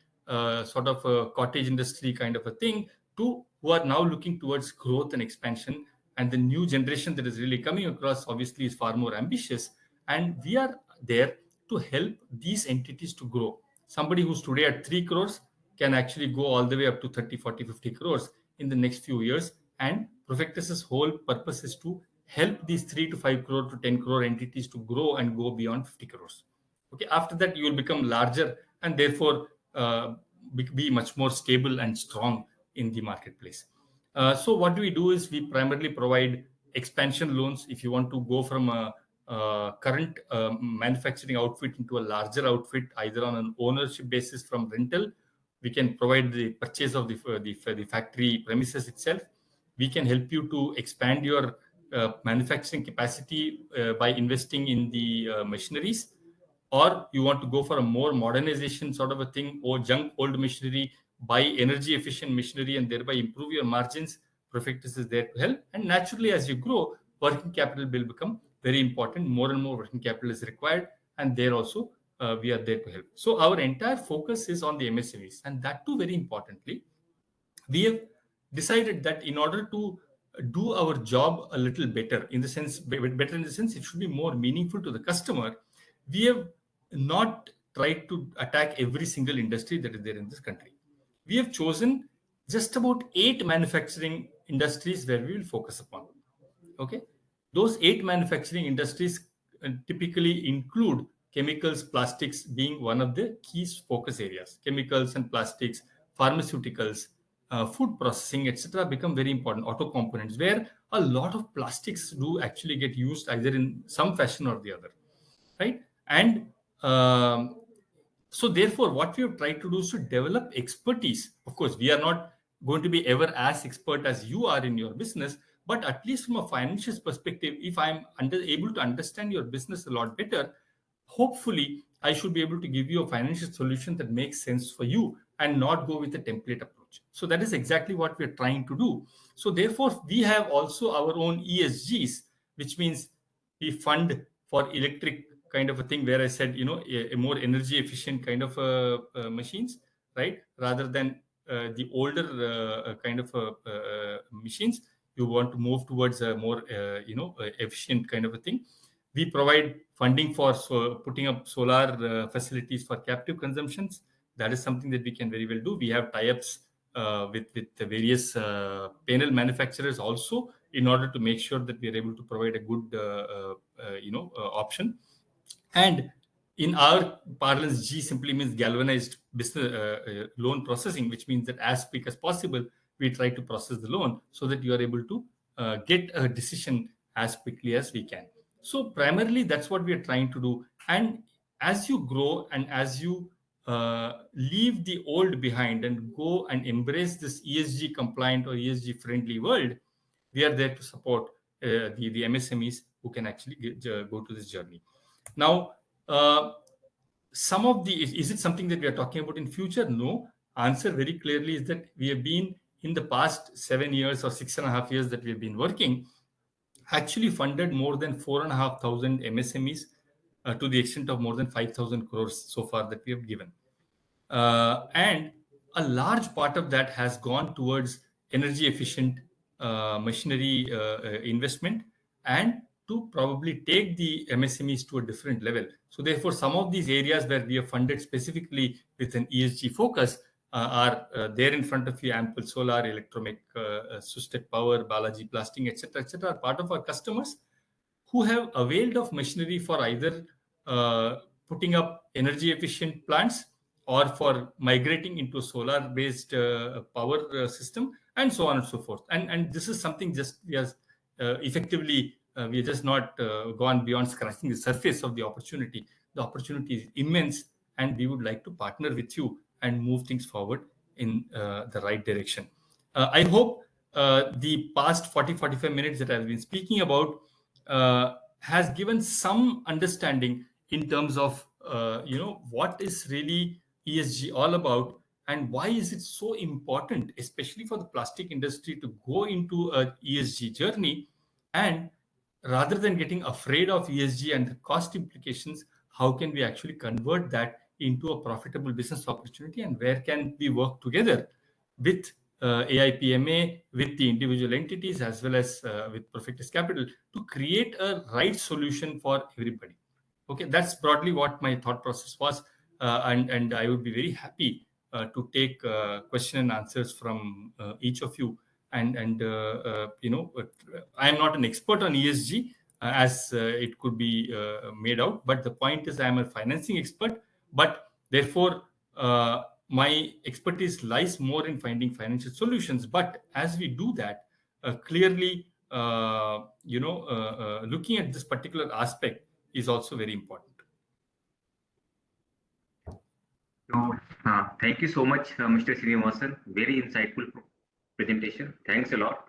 sort of a cottage industry kind of a thing, to who are now looking towards growth and expansion. And the new generation that is really coming across obviously is far more ambitious. And we are there to help these entities to grow. Somebody who's today at 3 crores can actually go all the way up to 30, 40, 50 crores in the next few years. And Profectus's whole purpose is to help these 3 to 5 crore to 10 crore entities to grow and go beyond 50 crores. Okay, after that, you will become larger and therefore be much more stable and strong in the marketplace. So what we do is we primarily provide expansion loans. If you want to go from a current manufacturing outfit into a larger outfit, either on an ownership basis from rental, we can provide the purchase of the factory premises itself. We can help you to expand your manufacturing capacity by investing in the machineries, or you want to go for a more modernization sort of a thing, or junk old machinery, buy energy efficient machinery and thereby improve your margins. Profectus is there to help. And naturally, as you grow, working capital will become very important. More and more working capital is required, and there also we are there to help. So our entire focus is on the MSMEs, and that too, very importantly, we have decided that in order to do our job a little better, in the sense, better in the sense it should be more meaningful to the customer, we have not tried to attack every single industry that is there in this country. We have chosen just about 8 manufacturing industries where we will focus upon. Okay, those 8 manufacturing industries typically include chemicals, plastics being one of the key focus areas. Chemicals and plastics, pharmaceuticals, food processing, etc., become very important. Auto components, where a lot of plastics do actually get used either in some fashion or the other, right? And so therefore, what we have tried to do is to develop expertise. Of course, we are not going to be ever as expert as you are in your business, but at least from a financial perspective, if I'm able to understand your business a lot better, hopefully I should be able to give you a financial solution that makes sense for you and not go with a template approach. So that is exactly what we're trying to do. So therefore, we have also our own ESGs, which means we fund for electric kind of a thing, where I said, a more energy efficient kind of machines, right? Rather than the older kind of machines, you want to move towards a more, efficient kind of a thing. We provide funding for putting up solar facilities for captive consumptions. That is something that we can very well do. We have tie-ups with the various panel manufacturers also, in order to make sure that we are able to provide a good option. And in our parlance, G simply means galvanized business loan processing, which means that as quick as possible, we try to process the loan so that you are able to get a decision as quickly as we can. So primarily, that's what we are trying to do. And as you grow and as you leave the old behind and go and embrace this ESG compliant or ESG friendly world, we are there to support the MSMEs who can actually go to this journey. Now, some of the, is it something that we are talking about in future? No. Answer very clearly is that we have been, in the past 7 years or 6.5 years that we have been working, actually funded more than 4,500 MSMEs to the extent of more than 5,000 crores so far that we have given. And a large part of that has gone towards energy efficient machinery investment, and to probably take the MSMEs to a different level. So therefore, some of these areas where we have funded specifically with an ESG focus are there in front of you: Ample Solar, Electromech, Sustec Power, Balaji Plasting, etc., are part of our customers who have availed of machinery for either putting up energy efficient plants or for migrating into a solar based power system, and so on and so forth. And this is something just we are effectively we are just not gone beyond scratching the surface of the opportunity. The opportunity is immense, and we would like to partner with you and move things forward in the right direction. I hope the past 40-45 minutes that I've been speaking about has given some understanding in terms of what is really ESG all about, and why is it so important, especially for the plastic industry, to go into a ESG journey. And rather than getting afraid of ESG and the cost implications, how can we actually convert that into a profitable business opportunity, and where can we work together with AIPMA, with the individual entities, as well as with Perfectus Capital, to create a right solution for everybody. Okay, that's broadly what my thought process was, and I would be very happy to take question and answers from each of you. And I am not an expert on ESG as it could be made out, but the point is I am a financing expert, but therefore my expertise lies more in finding financial solutions. But as we do that, clearly, looking at this particular aspect is also very important. So, thank you so much, Mr. Srinivasan. Very insightful presentation. Thanks a lot.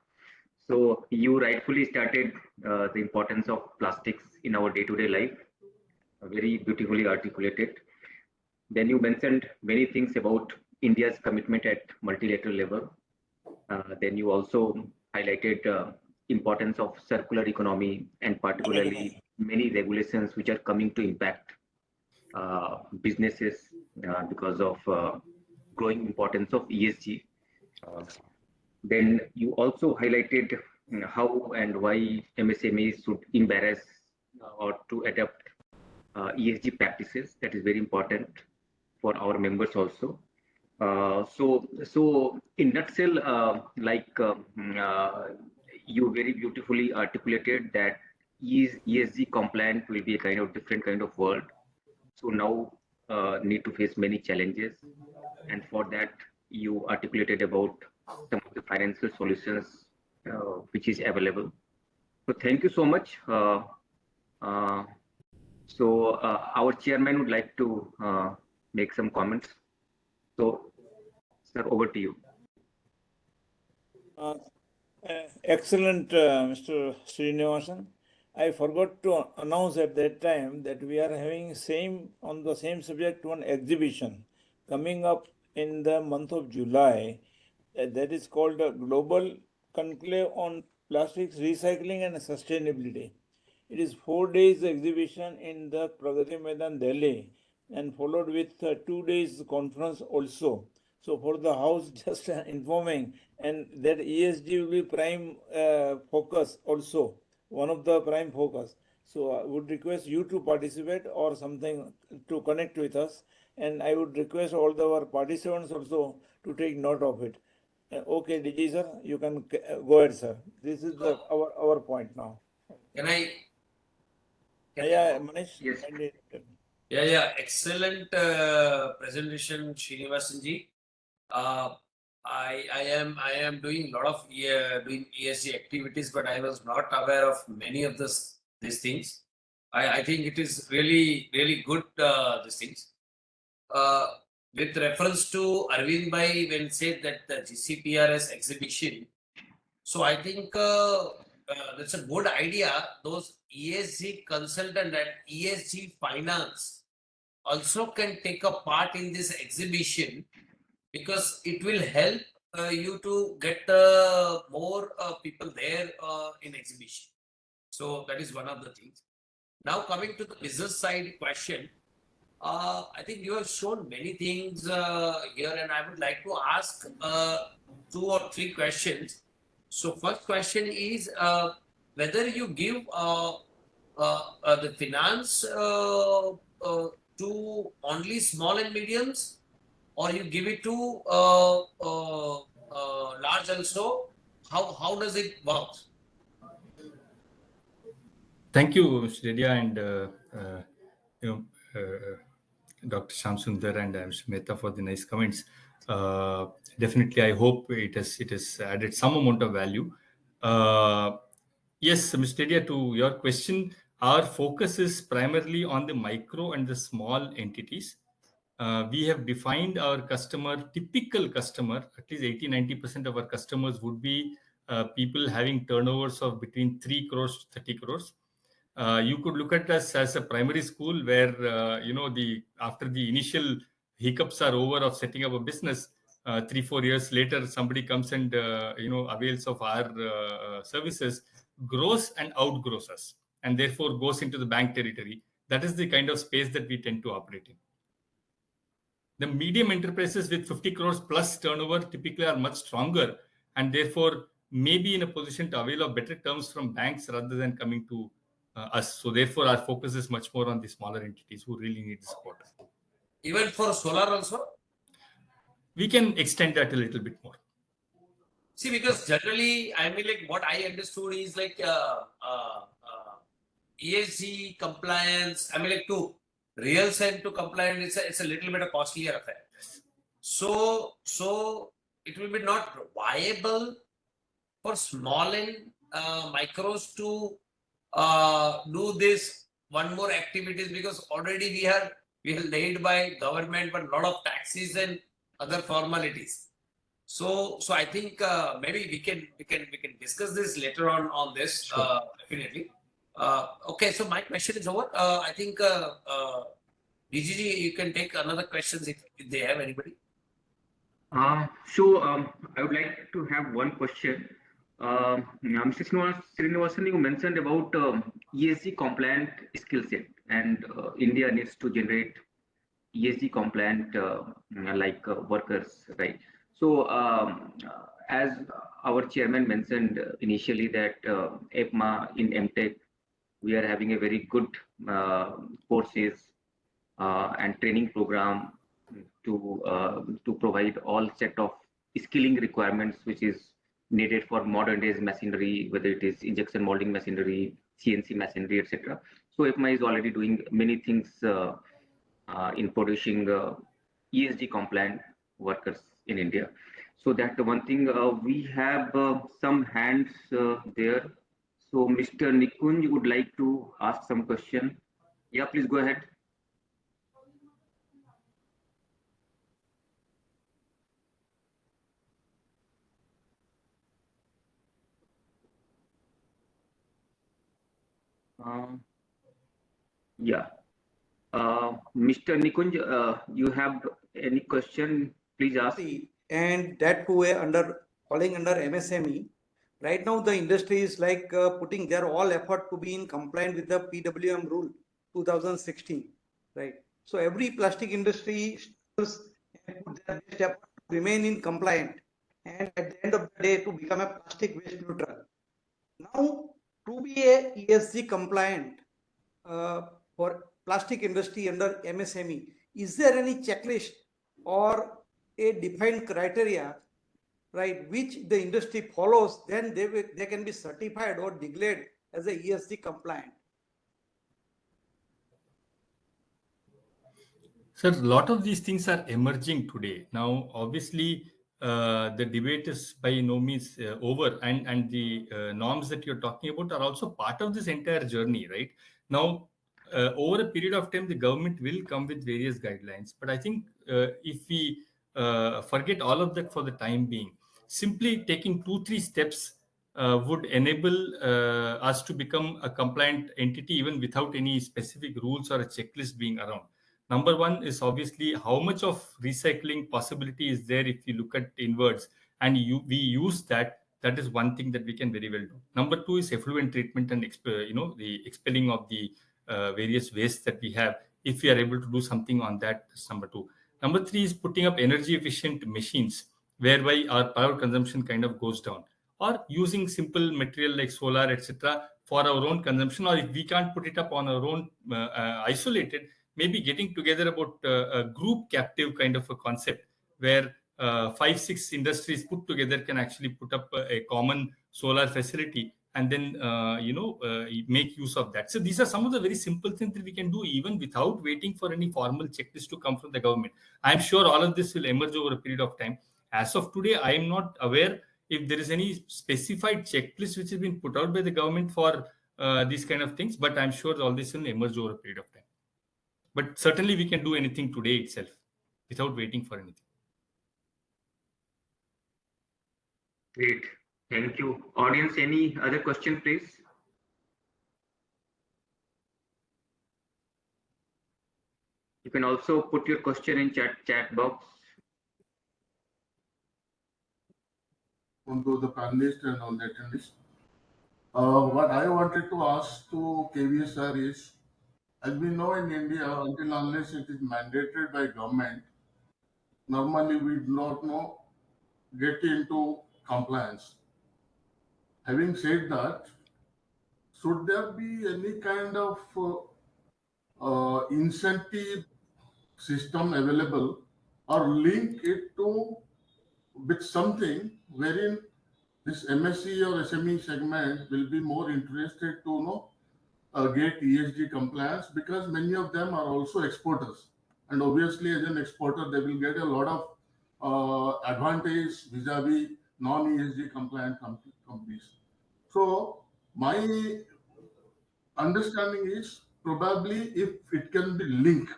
So you rightfully started the importance of plastics in our day-to-day life, very beautifully articulated. Then you mentioned many things about India's commitment at multilateral level. Then you also highlighted importance of circular economy, and particularly many regulations which are coming to impact businesses because of growing importance of ESG. Uh, then you also highlighted how and why MSMEs should embrace or to adapt ESG practices. That is very important for our members also. So in nutshell, you very beautifully articulated that ESG compliant will be a kind of different kind of world. So now need to face many challenges, and for that you articulated about some of the financial solutions which is available. So thank you so much. Uh, our chairman would like to make some comments. So, sir, over to you. Excellent, Mr. Srinivasan. I forgot to announce at that time that we are having on the same subject one exhibition coming up in the month of July. That is called a Global Conclave on Plastics Recycling and Sustainability. It is 4 days exhibition in the Pragati Maidan, Delhi, and followed with 2 days conference also. So for the house, just informing, and that ESG will be prime focus also, one of the prime focus. So I would request you to participate or something to connect with us, and I would request all our participants also to take note of it. Okay, DG sir, you can go ahead, sir. This is our point now. Can I? Yeah, Manish. Yes. Yeah. Excellent presentation, Srinivasanji. I am doing a lot of doing ESG activities, but I was not aware of many of these things. I think it is really good these things. With reference to Arvind Bhai when said that the GCPRS exhibition, so I think that's a good idea. Those ESG consultant and ESG finance also can take a part in this exhibition, because it will help you to get more people there in exhibition. So that is one of the things. Now coming to the business side question, I think you have shown many things here, and I would like to ask 2 or 3 questions. So first question is whether you give the finance to only small and mediums, or you give it to large also. How does it work? Thank you, Mr. Dedia, and Dr. Shamsundar and Mr. Mehta for the nice comments. Definitely, I hope it has added some amount of value. Yes, Mr. Dedia, to your question, our focus is primarily on the micro and the small entities. We have defined our typical customer, at least 80-90% of our customers would be people having turnovers of between 3 crores to 30 crores. You could look at us as a primary school where, after the initial hiccups are over of setting up a business, 3-4 years later, somebody comes and, avails of our services, grows and outgrows us, and therefore goes into the bank territory. That is the kind of space that we tend to operate in. The medium enterprises with 50 crores plus turnover typically are much stronger, and therefore may be in a position to avail of better terms from banks rather than coming to us. So therefore our focus is much more on the smaller entities who really need the support. Even for solar also? We can extend that a little bit more. See, because generally, I mean, like what I understood is like ESG compliance. I mean, like to real side to compliance, it's a little bit a costlier affair. So it will be not viable for small and micros to do this one more activities, because already we are laid by government, but a lot of taxes and other formalities. So I think maybe we can discuss this later on this. Sure. Definitely. Okay, so my question is over. I think DGG, you can take another questions if they have anybody. I would like to have one question. Mr. Srinivasan, you mentioned about ESG compliant skill set, and India needs to generate ESG compliant workers, right? So, as our chairman mentioned initially that EPMA in MTech, we are having a very good courses and training program to provide all set of skilling requirements which is needed for modern days machinery, whether it is injection molding machinery, CNC machinery, etc. So EPMA is already doing many things in producing ESG compliant workers in India. So that one thing we have some hands there. So Mr. Nikunj would like to ask some question. Yeah, please go ahead. Yeah. Mr. Nikunj, you have any question? Please ask. And that too falling under MSME. Right now, the industry is like putting their all effort to be in compliant with the PWM rule 2016, right? So every plastic industry put their best effort to remain in compliant, and at the end of the day, to become a plastic waste neutral. Now, to be a ESG compliant for plastic industry under MSME, is there any checklist or a defined criteria, right, which the industry follows? Then they can be certified or declared as a ESG compliant. Sir, a lot of these things are emerging today. Now, obviously, the debate is by no means over, and the norms that you're talking about are also part of this entire journey, right? Now, over a period of time, the government will come with various guidelines. But I think if we forget all of that for the time being, simply taking 2-3 steps would enable us to become a compliant entity even without any specific rules or a checklist being around. Number one is obviously how much of recycling possibility is there if you look at inwards, and we use that. That is one thing that we can very well do. Number two is effluent treatment and the expelling of the various wastes that we have. If we are able to do something on that, that's number two. Number three is putting up energy efficient machines whereby our power consumption kind of goes down, or using simple material like solar, etc., for our own consumption. Or if we can't put it up on our own isolated, maybe getting together about a group captive kind of a concept where 5-6 industries put together can actually put up a common solar facility and then make use of that. So these are some of the very simple things that we can do even without waiting for any formal checklist to come from the government. I'm sure all of this will emerge over a period of time. As of today, I am not aware if there is any specified checklist which has been put out by the government for these kind of things, but I'm sure all this will emerge over a period of time. But certainly we can do anything today itself without waiting for anything. Great. Thank you. Audience, any other question, please? You can also put your question in chat box. Onto the panelists and on the attendees. What I wanted to ask to KVS sir is, as we know in India, until unless it is mandated by government, normally we do not know get into compliance. Having said that, should there be any kind of incentive system available, or link it to with something wherein this MSC or SME segment will be more interested to get ESG compliance, because many of them are also exporters, and obviously as an exporter they will get a lot of advantage vis-a-vis non-ESG compliant companies. So my understanding is probably if it can be linked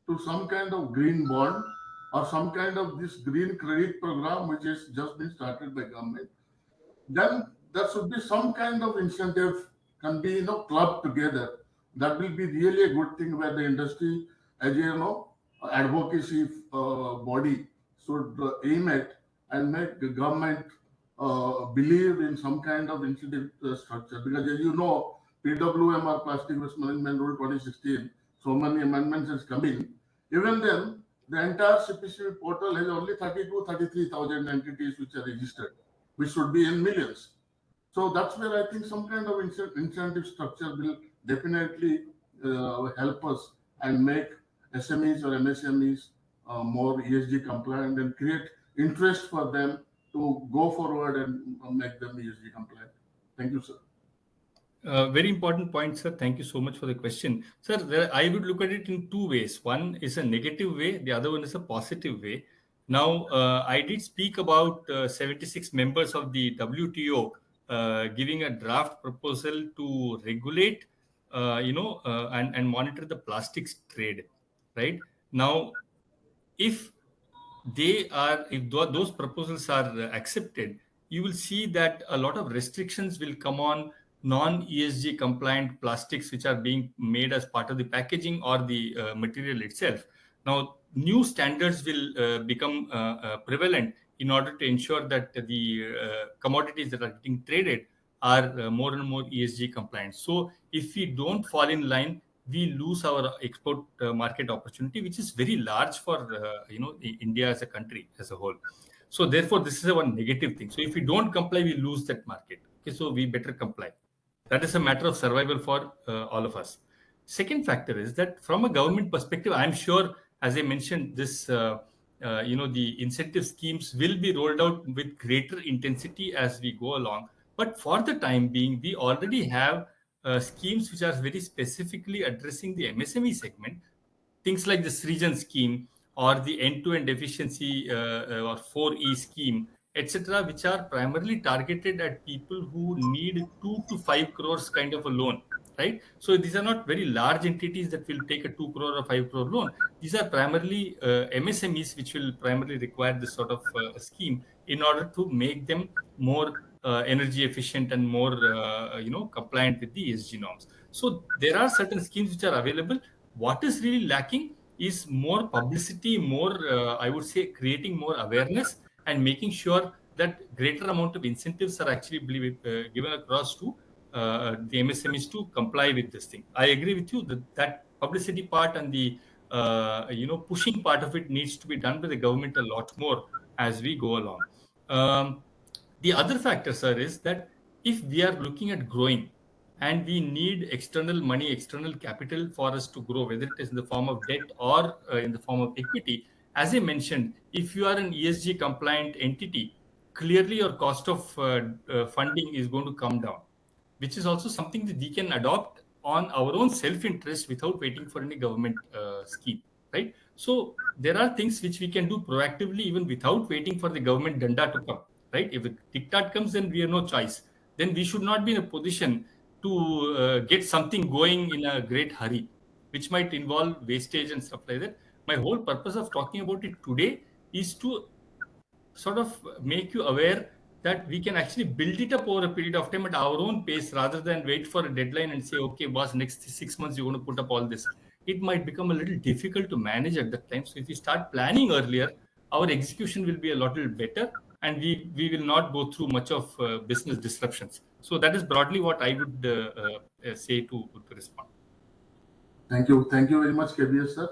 to some kind of green bond or some kind of this green credit program which has just been started by government, then there should be some kind of incentive can be clubbed together. That will be really a good thing where the industry as advocacy body should aim at and make the government believe in some kind of incentive structure, because as you know, PWM or Plastic Waste Management Rule 2016, so many amendments has come in. Even then, the entire CPCB portal has only 33,000 entities which are registered, which should be in millions. So that's where I think some kind of incentive structure will definitely help us and make SMEs or MSMEs more ESG compliant and create interest for them to go forward and make them ESG compliant. Thank you, sir. Very important point, sir. Thank you so much for the question. Sir, I would look at it in two ways. One is a negative way, the other one is a positive way. Now, I did speak about 76 members of the WTO giving a draft proposal to regulate, and monitor the plastics trade, right? Now, if those proposals are accepted, you will see that a lot of restrictions will come on non-ESG compliant plastics which are being made as part of the packaging or the material itself. Now, new standards will become prevalent in order to ensure that the commodities that are getting traded are more and more ESG compliant. So if we don't fall in line, we lose our export market opportunity, which is very large for India as a country as a whole. So therefore, this is a one negative thing. So if we don't comply, we lose that market. Okay, so we better comply. That is a matter of survival for all of us. Second factor is that from a government perspective, I'm sure, as I mentioned, this the incentive schemes will be rolled out with greater intensity as we go along. But for the time being, we already have schemes which are very specifically addressing the MSME segment, things like the Srijan scheme or the end-to-end efficiency or 4E scheme, etc., which are primarily targeted at people who need 2 to 5 crores kind of a loan, right? So these are not very large entities that will take a 2 crore or 5 crore loan. These are primarily MSMEs which will primarily require this sort of scheme in order to make them more energy efficient and more compliant with the ESG norms. So there are certain schemes which are available. What is really lacking is more publicity, more I would say creating more awareness and making sure that greater amount of incentives are actually given across to the MSMEs to comply with this thing. I agree with you that publicity part and the pushing part of it needs to be done by the government a lot more as we go along. The other factor, sir, is that if we are looking at growing and we need external money, external capital for us to grow, whether it is in the form of debt or in the form of equity, as I mentioned, if you are an ESG compliant entity, clearly your cost of funding is going to come down, which is also something that we can adopt on our own self-interest without waiting for any government scheme, right? So there are things which we can do proactively even without waiting for the government danda to come, right? If the diktat comes, then we have no choice. Then we should not be in a position to get something going in a great hurry, which might involve wastage and stuff like that. My whole purpose of talking about it today is to sort of make you aware that we can actually build it up over a period of time at our own pace rather than wait for a deadline and say, okay, boss, next 6 months you're going to put up all this. It might become a little difficult to manage at that time. So if we start planning earlier, our execution will be a little better and we will not go through much of business disruptions. So that is broadly what I would say to respond. Thank you very much, KBS sir.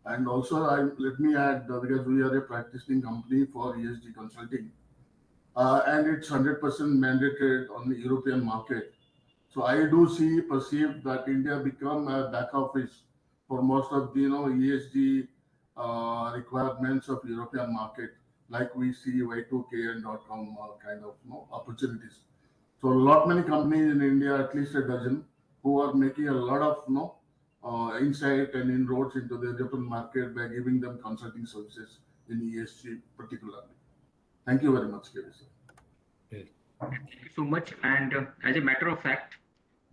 And also, let me add, because we are a practicing company for ESG consulting, and it's 100% mandated on the European market. So I do perceive that India become a back office for most of the ESG requirements of European market, like we see Y2K and .com kind of opportunities. So many companies in India, at least a dozen, who are making a lot of insight and inroads into the European market by giving them consulting services in ESG particularly. Thank you very much, Kerry sir. Thank you so much. And as a matter of fact,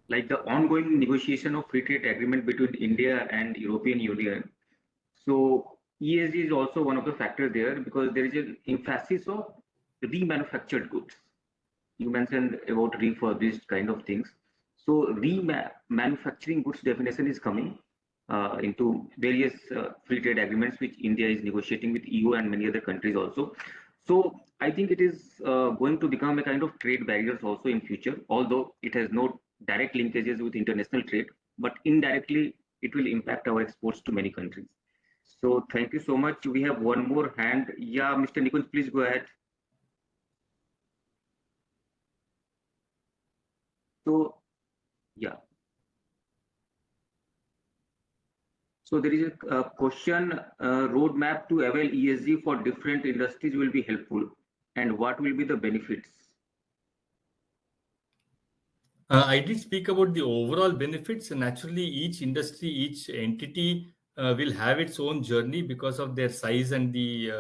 like the ongoing negotiation of free trade agreement between India and European Union, so ESG is also one of the factors there because there is an emphasis of remanufactured goods. You mentioned about refurbished kind of things. So remanufacturing goods definition is coming into various free trade agreements which India is negotiating with EU and many other countries also. So I think it is going to become a kind of trade barriers also in future, although it has no direct linkages with international trade, but indirectly it will impact our exports to many countries. So thank you so much. We have one more hand. Yeah, Mr. Nikunj, please go ahead. So yeah. So there is a question, roadmap to avail ESG for different industries will be helpful, and what will be the benefits? I did speak about the overall benefits. And naturally, each industry, each entity will have its own journey because of their size and the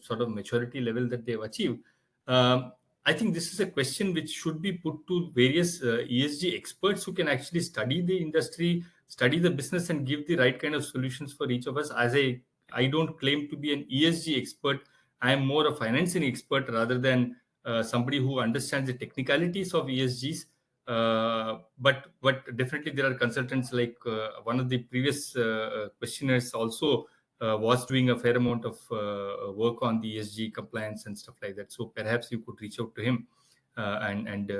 sort of maturity level that they have achieved. I think this is a question which should be put to various ESG experts who can actually study the industry, study the business, and give the right kind of solutions for each of us. I don't claim to be an ESG expert. I am more a financing expert rather than somebody who understands the technicalities of ESGs. But definitely there are consultants like one of the previous questioners also was doing a fair amount of work on the ESG compliance and stuff like that. So perhaps you could reach out to him and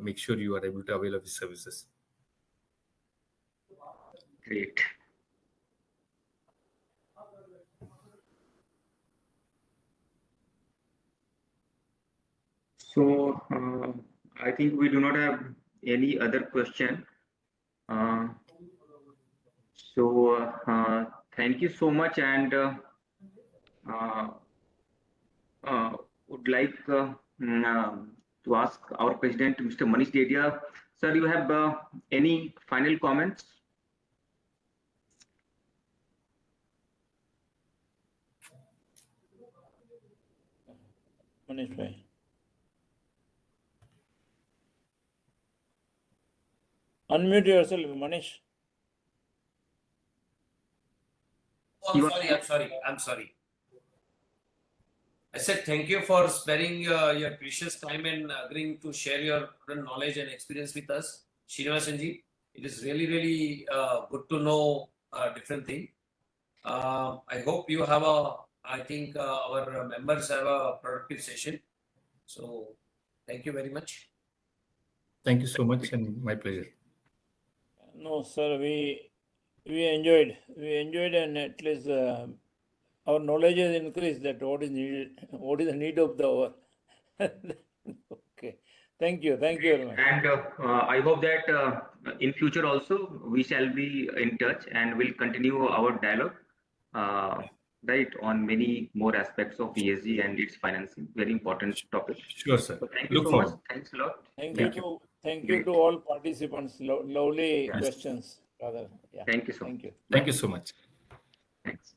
make sure you are able to avail of his services. Great. So I think we do not have any other question. Thank you so much, and uh, would like to ask our president, Mr. Manish Dedia. Sir, you have any final comments? Manish bhai. Unmute yourself, Manish. Oh, I'm sorry. I said thank you for sparing your precious time and agreeing to share your knowledge and experience with us, Srinivasanji. It is really, really good to know different things. I hope you have I think our members have a productive session. So thank you very much. Thank you so much, and my pleasure. No, sir, we enjoyed. We enjoyed, and at least our knowledge has increased. That what is needed, what is the need of the hour. Okay, thank you very much. And I hope that in future also we shall be in touch and will continue our dialogue, right, on many more aspects of ESG and its financing. Very important topic. Sure, sir. So thank you Look so much. forward. Thanks a lot. Thank Thank you. Thank Great. you to all participants. Lovely Yes. questions, rather. Yeah. Thank you so much. Thank you. Thank you so much. Thanks.